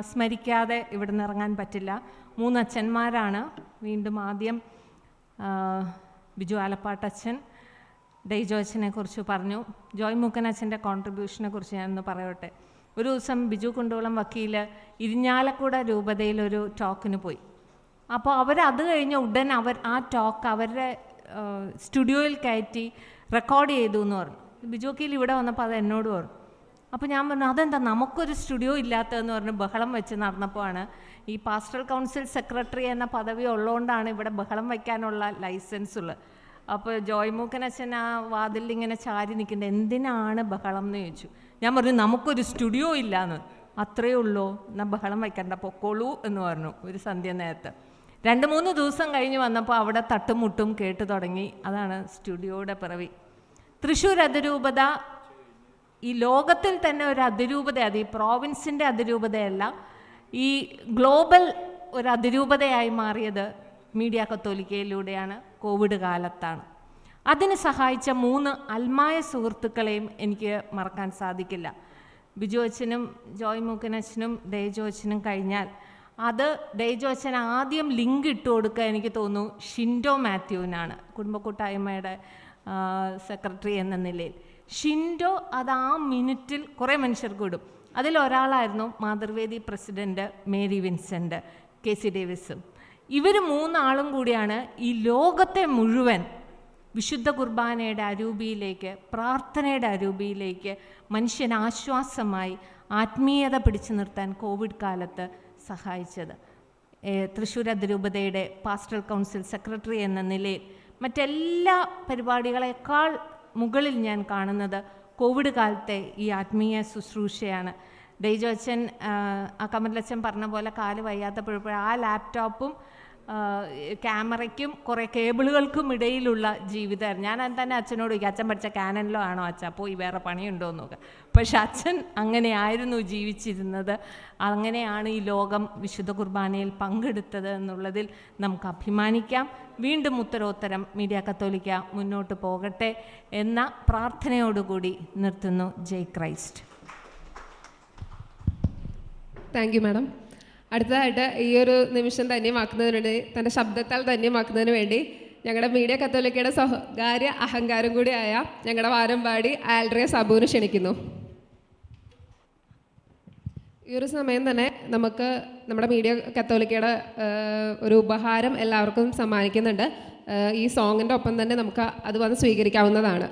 സ്മരിക്കാതെ ഇവിടെ നിന്ന് ഇറങ്ങാൻ പറ്റില്ല. 3 അച്ഛന്മാരാണ്. വീണ്ടും ആദ്യം ബിജു ആലപ്പാട്ടച്ഛൻ ഡെയ്ജോ അച്ഛനെ കുറിച്ച് പറഞ്ഞു. ജോയ് മൂക്കൻ അച്ഛൻ്റെ കോൺട്രിബ്യൂഷനെ കുറിച്ച് ഞാനൊന്ന് പറയട്ടെ. ഒരു ദിവസം ബിജു കുണ്ടുകുളം വക്കീൽ ഇരിഞ്ഞാലക്കുട രൂപതയിലൊരു ടോക്കിന് പോയി. അപ്പോൾ അത് കഴിഞ്ഞ ഉടൻ ആ ടോക്ക് അവരുടെ സ്റ്റുഡിയോയിൽ കയറ്റി റെക്കോർഡ് ചെയ്തു എന്ന് പറഞ്ഞു. ബിജു വക്കീൽ ഇവിടെ വന്നപ്പോൾ അത് എന്നോട് പറഞ്ഞു. അപ്പോൾ ഞാൻ പറഞ്ഞു, അതെന്താ നമുക്കൊരു സ്റ്റുഡിയോ ഇല്ലാത്തതെന്ന് പറഞ്ഞ് ബഹളം വെച്ച് നടന്നപ്പോഴാണ് ഈ പാസ്റ്ററൽ കൗൺസിൽ സെക്രട്ടറി എന്ന പദവി ഉള്ളതുകൊണ്ടാണ് ഇവിടെ ബഹളം വയ്ക്കാനുള്ള ലൈസൻസ് ഉള്ളത്. അപ്പോൾ ജോയ് മൂക്കൻ അച്ഛൻ ആ വാതിലിൽ ഇങ്ങനെ ചാരി നിൽക്കുന്നത്, എന്തിനാണ് ബഹളം എന്ന് ചോദിച്ചു. ഞാൻ പറഞ്ഞു, നമുക്കൊരു സ്റ്റുഡിയോ ഇല്ലയെന്ന്. അത്രയേ ഉള്ളൂ, എന്നാൽ ബഹളം വയ്ക്കണ്ട, പൊക്കോളൂ എന്ന് പറഞ്ഞു ഒരു സന്ധ്യ നേരത്ത്. 2-3 ദിവസം കഴിഞ്ഞ് വന്നപ്പോൾ അവിടെ തട്ടുമുട്ടും കേട്ട് തുടങ്ങി. അതാണ് സ്റ്റുഡിയോയുടെ പിറവി. തൃശ്ശൂർ അതിരൂപത ഈ ലോകത്തിൽ തന്നെ ഒരു അതിരൂപത, അത് ഈ പ്രോവിൻസിൻ്റെ അതിരൂപതയല്ല, ഈ ഗ്ലോബൽ ഒരു അതിരൂപതയായി മാറിയത് മീഡിയ കത്തോലിക്കയിലൂടെയാണ്, കോവിഡ് കാലത്താണ്. അതിന് സഹായിച്ച 3 അൽമായ സുഹൃത്തുക്കളെയും എനിക്ക് മറക്കാൻ സാധിക്കില്ല. ബിജു അച്ഛനും ജോയ് മൂക്കൻ അച്ഛനും ഡെയ്ജോ അച്ഛനും കഴിഞ്ഞാൽ അത് ഡെയ്ജോ അച്ഛൻ ആദ്യം ലിങ്ക് ഇട്ട് കൊടുക്കുക എനിക്ക് തോന്നുന്നു ഷിൻഡോ മാത്യുവിനാണ്, കുടുംബ കൂട്ടായ്മയുടെ സെക്രട്ടറി എന്ന നിലയിൽ. ഷിൻഡോ അത് ആ മിനിറ്റിൽ കുറേ മനുഷ്യർക്ക് വിടും. അതിലൊരാളായിരുന്നു മാതൃവേദി പ്രസിഡൻറ്റ് മേരി വിൻസെൻ്റ്, KC ഡേവിസും. ഇവർ 3 ആളും കൂടിയാണ് ഈ ലോകത്തെ മുഴുവൻ വിശുദ്ധ കുർബാനയുടെ അരൂപിയിലേക്ക്, പ്രാർത്ഥനയുടെ അരൂപിയിലേക്ക് മനുഷ്യന് ആശ്വാസമായി ആത്മീയത പിടിച്ചു നിർത്താൻ കോവിഡ് കാലത്ത് സഹായിച്ചത്. തൃശ്ശൂർ അതിരൂപതയുടെ പാസ്റ്ററൽ കൗൺസിൽ സെക്രട്ടറി എന്ന നിലയിൽ മറ്റെല്ലാ പരിപാടികളെക്കാൾ മുകളിൽ ഞാൻ കാണുന്നത് കോവിഡ് കാലത്തെ ഈ ആത്മീയ ശുശ്രൂഷയാണ്. ഡെയ്ജോ അച്ഛൻ കമലച്ചൻ പറഞ്ഞ പോലെ കാല് വയ്യാത്തപ്പോഴപ്പോഴും ആ ലാപ്ടോപ്പും ക്യാമറയ്ക്കും കുറേ കേബിളുകൾക്കും ഇടയിലുള്ള ജീവിതമായിരുന്നു. ഞാൻ തന്നെ അച്ഛനോട് ചോദിക്കും, അച്ഛൻ പഠിച്ച കാനനിലോ ആണോ അച്ഛാ, പോയി വേറെ പണിയുണ്ടോ എന്ന് നോക്കുക. പക്ഷെ അച്ഛൻ അങ്ങനെയായിരുന്നു ജീവിച്ചിരുന്നത്. അങ്ങനെയാണ് ഈ ലോകം വിശുദ്ധ കുർബാനയിൽ പങ്കെടുത്തത് എന്നുള്ളതിൽ നമുക്ക് അഭിമാനിക്കാം. വീണ്ടും ഉത്തരോത്തരം മീഡിയ കത്തോലിക്ക മുന്നോട്ട് പോകട്ടെ എന്ന പ്രാർത്ഥനയോടുകൂടി നിർത്തുന്നു. ജയ് ക്രൈസ്റ്റ്. Thank you madam. അടുത്തതായിട്ട് ഈ ഒരു നിമിഷം ധന്യമാക്കുന്നതിന് വേണ്ടി, തൻ്റെ ശബ്ദത്താൽ ധന്യമാക്കുന്നതിന് വേണ്ടി ഞങ്ങളുടെ മീഡിയ കത്തോലിക്കയുടെ സ്വകാര്യ അഹങ്കാരം കൂടിയായ ഞങ്ങളുടെ വാരമ്പാടി ആൽഡ്രിയ സാബുവിനെ ക്ഷണിക്കുന്നു. ഈ ഒരു സമയം തന്നെ നമുക്ക് നമ്മുടെ മീഡിയ കത്തോലിക്കയുടെ ഒരു ഉപഹാരം എല്ലാവർക്കും സമ്മാനിക്കുന്നുണ്ട്. ഈ സോങ്ങിൻ്റെ ഒപ്പം തന്നെ നമുക്ക് അത് വന്ന് സ്വീകരിക്കാവുന്നതാണ്.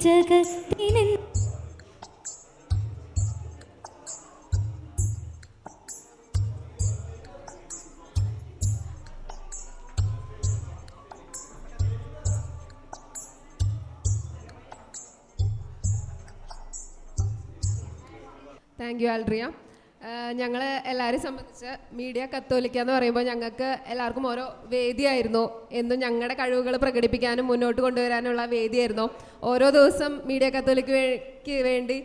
ജഗത്തിനെ താങ്ക് യു ആൽഡ്രിയ. ഞങ്ങൾ എല്ലാവരെയും സംബന്ധിച്ച് മീഡിയ കത്തോലിക്ക എന്ന് പറയുമ്പോൾ ഞങ്ങൾക്ക് എല്ലാവർക്കും ഓരോ വേദിയായിരുന്നു. എന്നും ഞങ്ങളുടെ കഴിവുകൾ പ്രകടിപ്പിക്കാനും മുന്നോട്ട് കൊണ്ടുവരാനുള്ള വേദിയായിരുന്നു. ഓരോ ദിവസം മീഡിയ കത്തോലിക്കയ്ക്ക് വേണ്ടി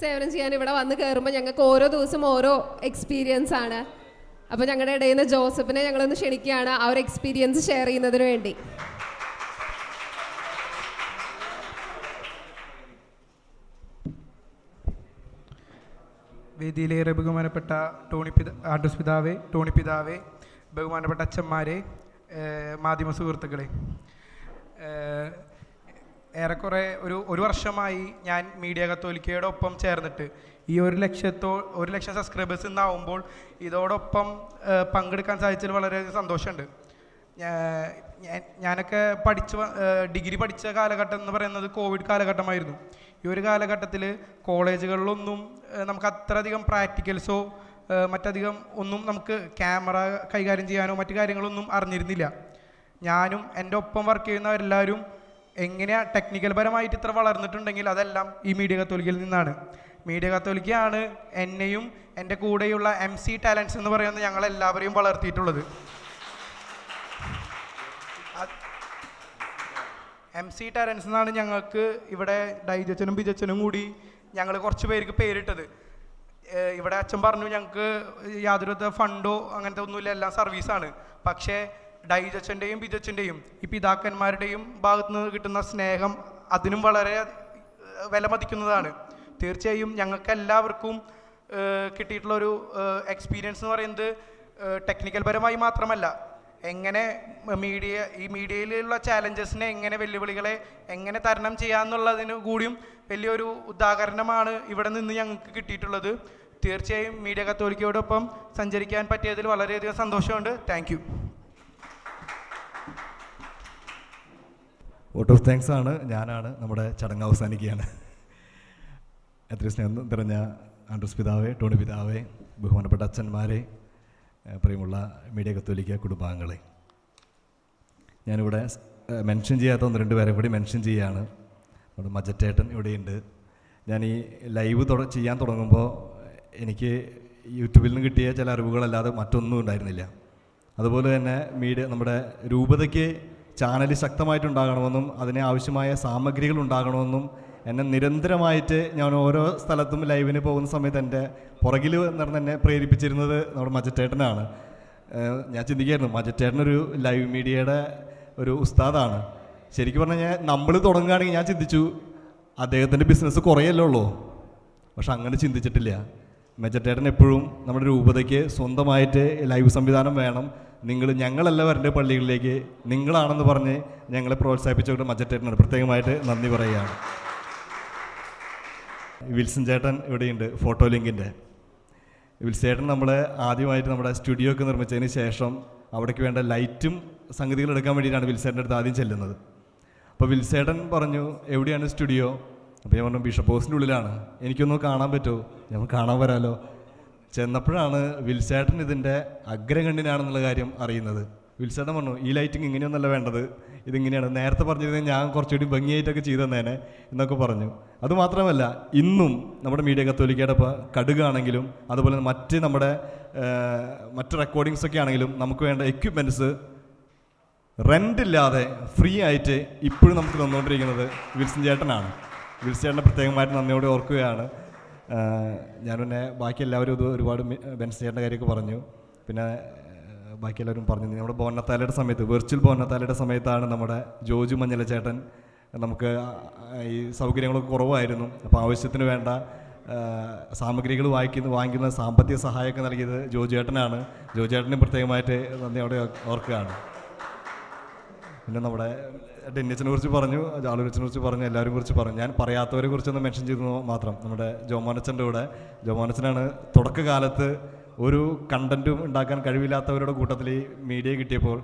സേവനം ചെയ്യാൻ ഇവിടെ വന്ന് കയറുമ്പോൾ ഞങ്ങൾക്ക് ഓരോ ദിവസം ഓരോ എക്സ്പീരിയൻസ് ആണ്. അപ്പോൾ ഞങ്ങളുടെ ഇടയിൽ നിന്ന് ജോസഫിനെ ഞങ്ങളൊന്ന് ക്ഷണിക്കുകയാണ് ആ ഒരു എക്സ്പീരിയൻസ് ഷെയർ ചെയ്യുന്നതിന് വേണ്ടി. വേദിയിലേറെ ബഹുമാനപ്പെട്ട ആൻഡ്രൂസ് പിതാവേ, ടോണി പിതാവേ, ബഹുമാനപ്പെട്ട അച്ഛന്മാരെ, മാധ്യമ സുഹൃത്തുക്കളെ, ഏറെക്കുറെ ഒരു വർഷമായി ഞാൻ മീഡിയ കത്തോലിക്കയുടെ ഒപ്പം ചേർന്നിട്ട് ഈ 1 ലക്ഷം സബ്സ്ക്രൈബേഴ്സ് ഇന്നാവുമ്പോൾ ഇതോടൊപ്പം പങ്കെടുക്കാൻ സാധിച്ചതിൽ വളരെയധികം സന്തോഷമുണ്ട്. ഞാനൊക്കെ ഡിഗ്രി പഠിച്ച കാലഘട്ടം എന്ന് പറയുന്നത് കോവിഡ് കാലഘട്ടമായിരുന്നു. ഈ ഒരു കാലഘട്ടത്തിൽ കോളേജുകളിലൊന്നും നമുക്ക് അത്രയധികം പ്രാക്ടിക്കൽസോ മറ്റധികം ഒന്നും നമുക്ക് ക്യാമറ കൈകാര്യം ചെയ്യാനോ മറ്റു കാര്യങ്ങളൊന്നും അറിഞ്ഞിരുന്നില്ല. ഞാനും എൻ്റെ ഒപ്പം വർക്ക് ചെയ്യുന്നവരെല്ലാവരും എങ്ങനെയാണ് ടെക്നിക്കൽ പരമായിട്ട് ഇത്ര വളർന്നിട്ടുണ്ടെങ്കിൽ അതെല്ലാം ഈ മീഡിയ കത്തോലിക്കയിൽ നിന്നാണ്. മീഡിയ കത്തോലിക്കയാണ് എന്നെയും എൻ്റെ കൂടെയുള്ള MC ടാലൻസ് എന്ന് പറയുന്നത് ഞങ്ങളെല്ലാവരെയും വളർത്തിയിട്ടുള്ളത്. MC ടാലൻസ് എന്നാണ് ഞങ്ങൾക്ക് ഇവിടെ ഡൈജച്ചനും ബിജച്ചനും കൂടി ഞങ്ങൾ കുറച്ച് പേർക്ക് പേരിട്ടത്. ഇവിടെ അച്ഛൻ പറഞ്ഞു ഞങ്ങൾക്ക് യാതൊരു ഫണ്ടോ അങ്ങനത്തെ ഒന്നുമില്ല, എല്ലാം സർവീസാണ്. പക്ഷേ ഡൈജച്ചൻ്റെയും ബിജച്ചൻ്റെയും ഈ പിതാക്കന്മാരുടെയും ഭാഗത്തു നിന്ന് കിട്ടുന്ന സ്നേഹം അതിനും വളരെ വിലമതിക്കുന്നതാണ്. തീർച്ചയായും ഞങ്ങൾക്ക് എല്ലാവർക്കും കിട്ടിയിട്ടുള്ളൊരു എക്സ്പീരിയൻസ് എന്ന് പറയുന്നത് ടെക്നിക്കൽ പരമായി മാത്രമല്ല, എങ്ങനെ ഈ മീഡിയയിലുള്ള ചാലഞ്ചസിനെ എങ്ങനെ വെല്ലുവിളികളെ എങ്ങനെ തരണം ചെയ്യാമെന്നുള്ളതിന് കൂടിയും വലിയൊരു ഉദാഹരണമാണ് ഇവിടെ നിന്ന് ഞങ്ങൾക്ക് കിട്ടിയിട്ടുള്ളത്. തീർച്ചയായും മീഡിയ കത്തോലിക്കയോടൊപ്പം സഞ്ചരിക്കാൻ പറ്റിയതിൽ വളരെയധികം സന്തോഷമുണ്ട്. Thank you. Vote of thanks ആണ്. ഞാനാണ് നമ്മുടെ ചടങ്ങ് അവസാനിക്കുകയാണ്. എത്ര സ്നേഹം നിറഞ്ഞ ആൻഡ്രൂസ് പിതാവേ, ടോണി പിതാവേ, ബഹുമാനപ്പെട്ട അച്ഛന്മാരെ, പ്രിയമുള്ള മീഡിയ കത്തോലിക്ക കുടുംബാംഗങ്ങളെ, ഞാനിവിടെ മെൻഷൻ ചെയ്യാത്ത 1-2 പേരെ കൂടി മെൻഷൻ ചെയ്യുകയാണ്. നമ്മുടെ മജറ്റേട്ടൻ ഇവിടെയുണ്ട്. ഞാൻ ഈ ലൈവ് ചെയ്യാൻ തുടങ്ങുമ്പോൾ എനിക്ക് യൂട്യൂബിൽ നിന്ന് കിട്ടിയ ചില അറിവുകളല്ലാതെ മറ്റൊന്നും ഉണ്ടായിരുന്നില്ല. അതുപോലെ തന്നെ നമ്മുടെ രൂപതയ്ക്ക് ചാനൽ ശക്തമായിട്ടുണ്ടാകണമെന്നും അതിന് ആവശ്യമായ സാമഗ്രികൾ ഉണ്ടാകണമെന്നും എന്നെ നിരന്തരമായിട്ട് ഞാൻ ഓരോ സ്ഥലത്തും ലൈവിന് പോകുന്ന സമയത്ത് എൻ്റെ പുറകിൽ നടന്ന് എന്നെ പ്രേരിപ്പിച്ചിരുന്നത് നമ്മുടെ മജറ്റേട്ടനാണ്. ഞാൻ ചിന്തിക്കുകയായിരുന്നു, മജറ്റേട്ടനൊരു ലൈവ് മീഡിയയുടെ ഒരു ഉസ്താദാണ്. ശരിക്കും പറഞ്ഞാൽ നമ്മൾ തുടങ്ങുകയാണെങ്കിൽ ഞാൻ ചിന്തിച്ചു അദ്ദേഹത്തിൻ്റെ ബിസിനസ് കുറയല്ലേ ഉള്ളൂ. പക്ഷെ അങ്ങനെ ചിന്തിച്ചിട്ടില്ല. മജറ്റേട്ടൻ എപ്പോഴും നമ്മുടെ രൂപതയ്ക്ക് സ്വന്തമായിട്ട് ലൈവ് സംവിധാനം വേണം, ഞങ്ങളല്ല വരേണ്ട പള്ളികളിലേക്ക്, നിങ്ങളാണെന്ന് പറഞ്ഞ് ഞങ്ങളെ പ്രോത്സാഹിപ്പിച്ചുകൊണ്ട് മജറ്റേട്ടനോട് പ്രത്യേകമായിട്ട് നന്ദി പറയുകയാണ്. വിൽസൺ ചേട്ടൻ ഇവിടെയുണ്ട്, ഫോട്ടോ ലിങ്കിൻ്റെ. വിൽസേട്ടൻ നമ്മൾ ആദ്യമായിട്ട് നമ്മുടെ സ്റ്റുഡിയോ ഒക്കെ നിർമ്മിച്ചതിന് ശേഷം അവിടേക്ക് വേണ്ട ലൈറ്റും സംഗതികൾ എടുക്കാൻ വേണ്ടിയിട്ടാണ് വിൽസേട്ടൻ്റെ അടുത്ത് ആദ്യം ചെല്ലുന്നത്. അപ്പോൾ വിൽസേട്ടൻ പറഞ്ഞു എവിടെയാണ് സ്റ്റുഡിയോ? അപ്പോൾ ഞാൻ പറഞ്ഞു ബിഷപ്പ് ഹൗസിൻ്റെ ഉള്ളിലാണ്. എനിക്കൊന്ന് കാണാൻ പറ്റുമോ? ഞാൻ കാണാൻ വരാമല്ലോ. ചെന്നപ്പോഴാണ് വിൽസേട്ടൻ ഇതിൻ്റെ അഗ്രഗണ്യനാണെന്നുള്ള കാര്യം അറിയുന്നത്. വിൽസേട്ടൻ പറഞ്ഞു ഈ ലൈറ്റിങ് ഇങ്ങനെയൊന്നല്ല വേണ്ടത്, ഇതിങ്ങനെയാണ്, നേരത്തെ പറഞ്ഞിരുന്നെങ്കിൽ ഞാൻ കുറച്ചുകൂടി ഭംഗിയായിട്ടൊക്കെ ചെയ്തു തന്നേനെ എന്നൊക്കെ പറഞ്ഞു. അതുമാത്രമല്ല, ഇന്നും നമ്മുടെ മീഡിയ കത്തോലിക്കയുടെ കടുകാണെങ്കിലും അതുപോലെ നമ്മുടെ മറ്റ് റെക്കോർഡിങ്സ് ഒക്കെ ആണെങ്കിലും നമുക്ക് വേണ്ട എക്യുപ്മെൻറ്റ്സ് റെൻ്റില്ലാതെ ഫ്രീ ആയിട്ട് ഇപ്പോഴും നമുക്ക് തന്നുകൊണ്ടിരിക്കുന്നത് വിൽസൺ ചേട്ടനാണ്. വിൽസൺ ചേട്ടനെ പ്രത്യേകമായിട്ട് നന്ദിയോടെ ഓർക്കുകയാണ്. ഞാൻ പിന്നെ ബാക്കി എല്ലാവരും ഇത് ഒരുപാട് ബെൻസ് ചേട്ടൻ്റെ കാര്യമൊക്കെ പറഞ്ഞു. പിന്നെ ബാക്കി എല്ലാവരും പറഞ്ഞു. നമ്മുടെ ബോന്നത്താലയുടെ സമയത്ത്, വെർച്വൽ ബോന്നത്താലയുടെ സമയത്താണ് നമ്മുടെ ജോജു മഞ്ഞല ചേട്ടൻ, നമുക്ക് ഈ സൗകര്യങ്ങളൊക്കെ കുറവായിരുന്നു, അപ്പോൾ ആവശ്യത്തിന് വേണ്ട സാമഗ്രികൾ വാങ്ങിക്കുന്ന സാമ്പത്തിക സഹായമൊക്കെ നൽകിയത് ജോജു ചേട്ടനാണ്. ജോജു ചേട്ടനും പ്രത്യേകമായിട്ട് നന്ദിയോടെ ഓർക്കുകയാണ്. പിന്നെ നമ്മുടെ ഡെന്നിച്ചനെ കുറിച്ച് പറഞ്ഞു, ജാളൂരച്ചനെ കുറിച്ച് പറഞ്ഞു, എല്ലാവരും കുറിച്ച് പറഞ്ഞു. ഞാൻ പറയാത്തവരെ കുറിച്ചൊന്ന് മെൻഷൻ ചെയ്തു മാത്രം. നമ്മുടെ ജോമോനച്ചൻ്റെ കൂടെ, ജോമോനച്ചനാണ് തുടക്കകാലത്ത് ഒരു കണ്ടൻറ്റും ഉണ്ടാക്കാൻ കഴിവില്ലാത്തവരുടെ കൂട്ടത്തിൽ ഈ മീഡിയ കിട്ടിയപ്പോൾ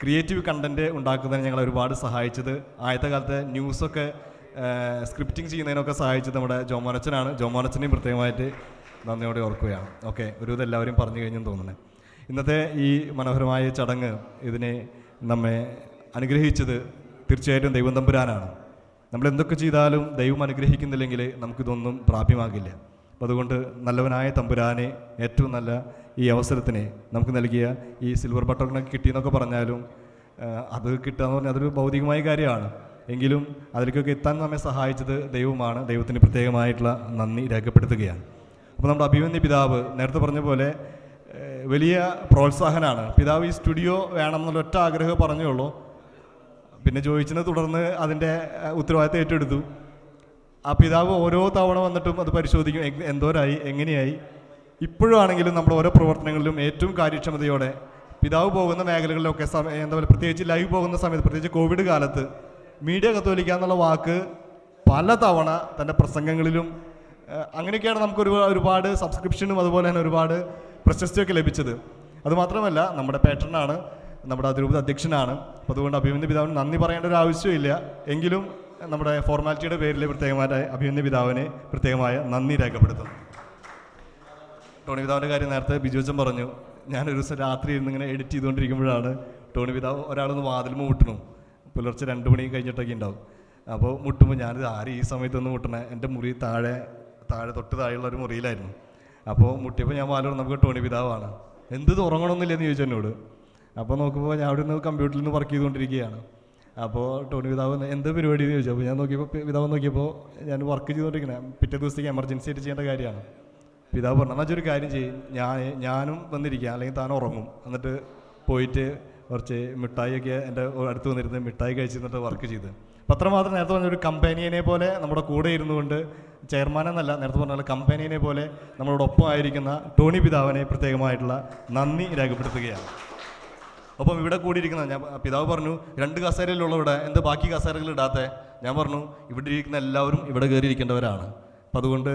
ക്രിയേറ്റീവ് കണ്ടൻറ്റ് ഉണ്ടാക്കുന്നതിന് ഞങ്ങൾ ഒരുപാട് സഹായിച്ചത്. ആദ്യത്തെ കാലത്തെ ന്യൂസൊക്കെ സ്ക്രിപ്റ്റിംഗ് ചെയ്യുന്നതിനൊക്കെ സഹായിച്ചത് നമ്മുടെ ജോമോനച്ചനാണ്. ജോമോനച്ചനെയും പ്രത്യേകമായിട്ട് നന്ദിയോടെ ഓർക്കുകയാണ്. ഓക്കെ, ഒരു ഇത് എല്ലാവരും പറഞ്ഞു കഴിഞ്ഞെന്ന് തോന്നുന്നത്. ഇന്നത്തെ ഈ മനോഹരമായ ചടങ്ങ് ഇതിനെ നമ്മെ അനുഗ്രഹിച്ചത് തീർച്ചയായിട്ടും ദൈവം തമ്പുരാനാണ്. നമ്മൾ എന്തൊക്കെ ചെയ്താലും ദൈവം അനുഗ്രഹിക്കുന്നില്ലെങ്കിൽ നമുക്കിതൊന്നും പ്രാപ്യമാകില്ല. അപ്പോൾ അതുകൊണ്ട് നല്ലവനായ തമ്പുരാനെ ഏറ്റവും നല്ല ഈ അവസരത്തിനെ നമുക്ക് നൽകിയ ഈ സിൽവർ ബട്ടണൊക്കെ കിട്ടിയെന്നൊക്കെ പറഞ്ഞാലും അത് കിട്ടുക എന്ന് പറഞ്ഞാൽ അതൊരു ഭൗതികമായ കാര്യമാണ്. എങ്കിലും അതിലേക്കൊക്കെ എത്താൻ നമ്മെ സഹായിച്ചത് ദൈവമാണ്. ദൈവത്തിന് പ്രത്യേകമായിട്ടുള്ള നന്ദി രേഖപ്പെടുത്തുകയാണ്. അപ്പോൾ നമ്മുടെ അഭിമന്യ പിതാവ് നേരത്തെ പറഞ്ഞ പോലെ വലിയ പ്രോത്സാഹനമാണ്. പിതാവ് ഈ സ്റ്റുഡിയോ വേണം എന്നുള്ള ഒറ്റ ആഗ്രഹം പറഞ്ഞുള്ളൂ. പിന്നെ ചോദിച്ചതിനെ തുടർന്ന് അതിൻ്റെ ഉത്തരവാദിത്തം ഏറ്റെടുത്തു. ആ പിതാവ് ഓരോ തവണ വന്നിട്ടും അത് പരിശോധിക്കും, എന്തോരായി, എങ്ങനെയായി. ഇപ്പോഴാണെങ്കിലും നമ്മുടെ ഓരോ പ്രവർത്തനങ്ങളിലും ഏറ്റവും കാര്യക്ഷമതയോടെ പിതാവ് പോകുന്ന മേഖലകളിലൊക്കെ എന്താ പറയുക, പ്രത്യേകിച്ച് ലൈവ് പോകുന്ന സമയത്ത്, പ്രത്യേകിച്ച് കോവിഡ് കാലത്ത് മീഡിയ കത്തോലിക്ക എന്നുള്ള വാക്ക് പല തവണ തൻ്റെ പ്രസംഗങ്ങളിലും അങ്ങനെയൊക്കെയാണ് നമുക്ക് ഒരുപാട് സബ്സ്ക്രിപ്ഷനും അതുപോലെ തന്നെ ഒരുപാട് പ്രശസ്തിയൊക്കെ ലഭിച്ചത്. അതുമാത്രമല്ല നമ്മുടെ പാട്രനാണ്, നമ്മുടെ അതിരൂപത അധ്യക്ഷനാണ്. അപ്പോൾ അതുകൊണ്ട് അഭിമന്യ പിതാവിന് നന്ദി പറയേണ്ട ഒരു ആവശ്യമില്ല. എങ്കിലും നമ്മുടെ ഫോർമാലിറ്റിയുടെ പേരിൽ പ്രത്യേകമായ അഭിമന്യ പിതാവിനെ പ്രത്യേകമായ നന്ദി രേഖപ്പെടുത്തുന്നു. ടോണി പിതാവിൻ്റെ കാര്യം നേരത്തെ ബിജുവച്ചൻ പറഞ്ഞു. ഞാനൊരു ദിവസം രാത്രി ഇരുന്ന് ഇങ്ങനെ എഡിറ്റ് ചെയ്തുകൊണ്ടിരിക്കുമ്പോഴാണ് ടോണി പിതാവ് ഒരാളൊന്ന് വാതിൽമ മുട്ടണു. പുലർച്ചെ 2 മണി കഴിഞ്ഞിട്ടൊക്കെ ഉണ്ടാവും. അപ്പോൾ മുട്ടുമ്പോൾ ഞാനിത് ആരും ഈ സമയത്തൊന്നും മുട്ടണേ, എൻ്റെ മുറി താഴെ തൊട്ട് താഴെയുള്ള ഒരു മുറിയിലായിരുന്നു. അപ്പോൾ മുട്ടിയപ്പോൾ ഞാൻ വാലോട് നമുക്ക് ടോണി പിതാവാണ്. എന്ത് ഉറങ്ങണമെന്നില്ലെന്ന് ചോദിച്ചു എന്നോട്. അപ്പോൾ നോക്കുമ്പോൾ ഞാൻ അവിടെ നിന്ന് കമ്പ്യൂട്ടറിൽ നിന്ന് വർക്ക് ചെയ്തുകൊണ്ടിരിക്കുകയാണ്. അപ്പോൾ ടോണി പിതാവ് എന്ത് പരിപാടി എന്ന് ചോദിച്ചു. അപ്പോൾ ഞാൻ നോക്കിയപ്പോൾ പിതാവ് നോക്കിയപ്പോൾ ഞാൻ വർക്ക് ചെയ്തുകൊണ്ടിരിക്കുന്നത് പിറ്റേ ദിവസത്തേക്ക് എമർജൻസി ആയിട്ട് ചെയ്യേണ്ട കാര്യമാണ്. പിതാവ് പറഞ്ഞു, എന്നാൽ ഒരു കാര്യം ചെയ്യും, ഞാനും വന്നിരിക്കുക, അല്ലെങ്കിൽ താൻ ഉറങ്ങും, എന്നിട്ട് പോയിട്ട് കുറച്ച് മിഠായിയൊക്കെ എൻ്റെ അടുത്ത് വന്നിരുന്ന് മിഠായി കഴിച്ചിരുന്നിട്ട് വർക്ക് ചെയ്ത്. അപ്പം അത്രമാത്രം നേരത്തെ പറഞ്ഞൊരു കമ്പാനിയനെ പോലെ നമ്മുടെ കൂടെ ഇരുന്നുകൊണ്ട്, ചെയർമാനെന്നല്ല, നേരത്തെ പറഞ്ഞ കമ്പാനിയനെ പോലെ നമ്മളോടൊപ്പം ആയിരിക്കുന്ന ടോണി പിതാവിനെ പ്രത്യേകമായിട്ടുള്ള നന്ദി രേഖപ്പെടുത്തുകയാണ്. അപ്പം ഇവിടെ കൂടിയിരിക്കുന്ന പിതാവ് പറഞ്ഞു 2 കസേരയിലുള്ള ഇവിടെ എന്ത് ബാക്കി കസേരകൾ ഇടാത്ത? ഞാൻ പറഞ്ഞു ഇവിടെ ഇരിക്കുന്ന എല്ലാവരും ഇവിടെ കയറിയിരിക്കേണ്ടവരാണ്. അപ്പം അതുകൊണ്ട്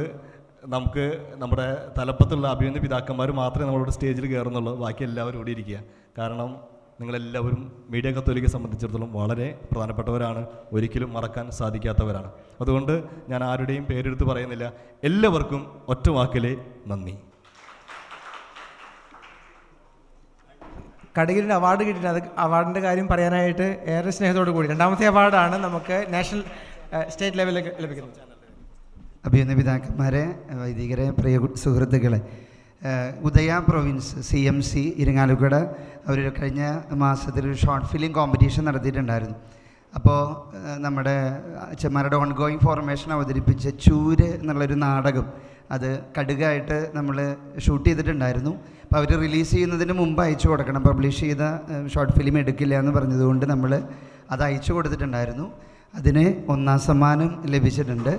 നമുക്ക് നമ്മുടെ തലപ്പത്തുള്ള അഭിമന്യ പിതാക്കന്മാർ മാത്രമേ നമ്മളോട് സ്റ്റേജിൽ കയറുന്നുള്ളൂ. ബാക്കി എല്ലാവരും ഇവിടെ ഇരിക്കുക. കാരണം നിങ്ങളെല്ലാവരും മീഡിയ കത്തോലിക്കയെ സംബന്ധിച്ചിടത്തോളം വളരെ പ്രധാനപ്പെട്ടവരാണ്, ഒരിക്കലും മറക്കാൻ സാധിക്കാത്തവരാണ്. അതുകൊണ്ട് ഞാൻ ആരുടെയും പേരെടുത്ത് പറയുന്നില്ല. എല്ലാവർക്കും ഒറ്റ വാക്കിലെ നന്ദി. കടകിലിന് അവാർഡ് കിട്ടിയിട്ടുണ്ട്. അത് അവാർഡിൻ്റെ കാര്യം പറയാനായിട്ട് ഏറെ സ്നേഹത്തോടു കൂടി 2ാമത്തെ അവാർഡാണ് നമുക്ക് നാഷണൽ സ്റ്റേറ്റ് ലെവലിൽ ലഭിക്കുന്നത്. അഭിമന്യ പിതാക്കന്മാരെ, വൈദികരെ, പ്രിയ സുഹൃത്തുക്കളെ, ഉദയ പ്രൊവിൻസ് CMC ഇരിങ്ങാലക്കുട അവർ കഴിഞ്ഞ മാസത്തിൽ ഒരു ഷോർട്ട് ഫിലിം കോമ്പറ്റീഷൻ നടത്തിയിട്ടുണ്ടായിരുന്നു. അപ്പോൾ നമ്മുടെ അച്ഛന്മാരുടെ ഓൺഗോയിങ് ഫോർമേഷൻ അവതരിപ്പിച്ച ചൂര് എന്നുള്ളൊരു നാടകം അത് കടുകായിട്ട് നമ്മൾ ഷൂട്ട് ചെയ്തിട്ടുണ്ടായിരുന്നു. അപ്പോൾ അവർ റിലീസ് ചെയ്യുന്നതിന് മുമ്പ് അയച്ചു കൊടുക്കണം, പബ്ലിഷ് ചെയ്ത ഷോർട്ട് ഫിലിം എടുക്കില്ല എന്ന് പറഞ്ഞതുകൊണ്ട് നമ്മൾ അത് അയച്ചു കൊടുത്തിട്ടുണ്ടായിരുന്നു. അതിന് 1ാം സമ്മാനം ലഭിച്ചിട്ടുണ്ട്.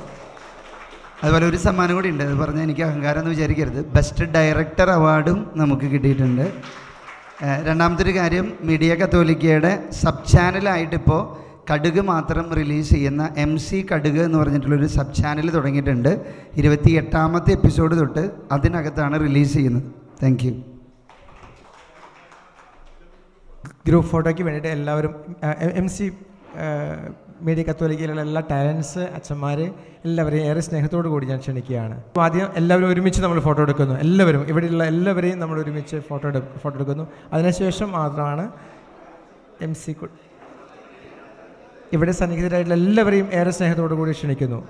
അതുപോലെ ഒരു സമ്മാനം കൂടി ഉണ്ട്, അത് പറഞ്ഞാൽ എനിക്ക് അഹങ്കാരം എന്ന് വിചാരിക്കരുത്. ബെസ്റ്റ് ഡയറക്ടർ അവാർഡും നമുക്ക് കിട്ടിയിട്ടുണ്ട്. 2ാമത്തെ ഒരു കാര്യം, മീഡിയ കത്തോലിക്കയുടെ സബ് ചാനലായിട്ടിപ്പോൾ കടുക് മാത്രം റിലീസ് ചെയ്യുന്ന MC കടുക് എന്ന് പറഞ്ഞിട്ടുള്ളൊരു സബ് ചാനൽ തുടങ്ങിയിട്ടുണ്ട്. 28ാമത്തെ എപ്പിസോഡ് തൊട്ട് അതിനകത്താണ് റിലീസ് ചെയ്യുന്നത്. Thank you. ഗ്രൂപ്പ് ഫോട്ടോയ്ക്ക് വേണ്ടിയിട്ട് എല്ലാവരും MC മീഡിയ കത്തോലിക്കയിലുള്ള എല്ലാ ടാലൻസ് അച്ഛന്മാർ എല്ലാവരെയും ഏറെ സ്നേഹത്തോടു കൂടി ഞാൻ ക്ഷണിക്കുകയാണ്. ആദ്യം എല്ലാവരും ഒരുമിച്ച് നമ്മൾ ഫോട്ടോ എടുക്കുന്നു. എല്ലാവരും ഇവിടെയുള്ള എല്ലാവരെയും നമ്മൾ ഒരുമിച്ച് ഫോട്ടോ എടുക്കുന്നു. അതിനുശേഷം മാത്രമാണ് MC ഇവിടെ സന്നിഹിതരായിട്ടുള്ള എല്ലാവരെയും ഏറെ സ്നേഹത്തോടു കൂടി ക്ഷണിക്കുന്നു.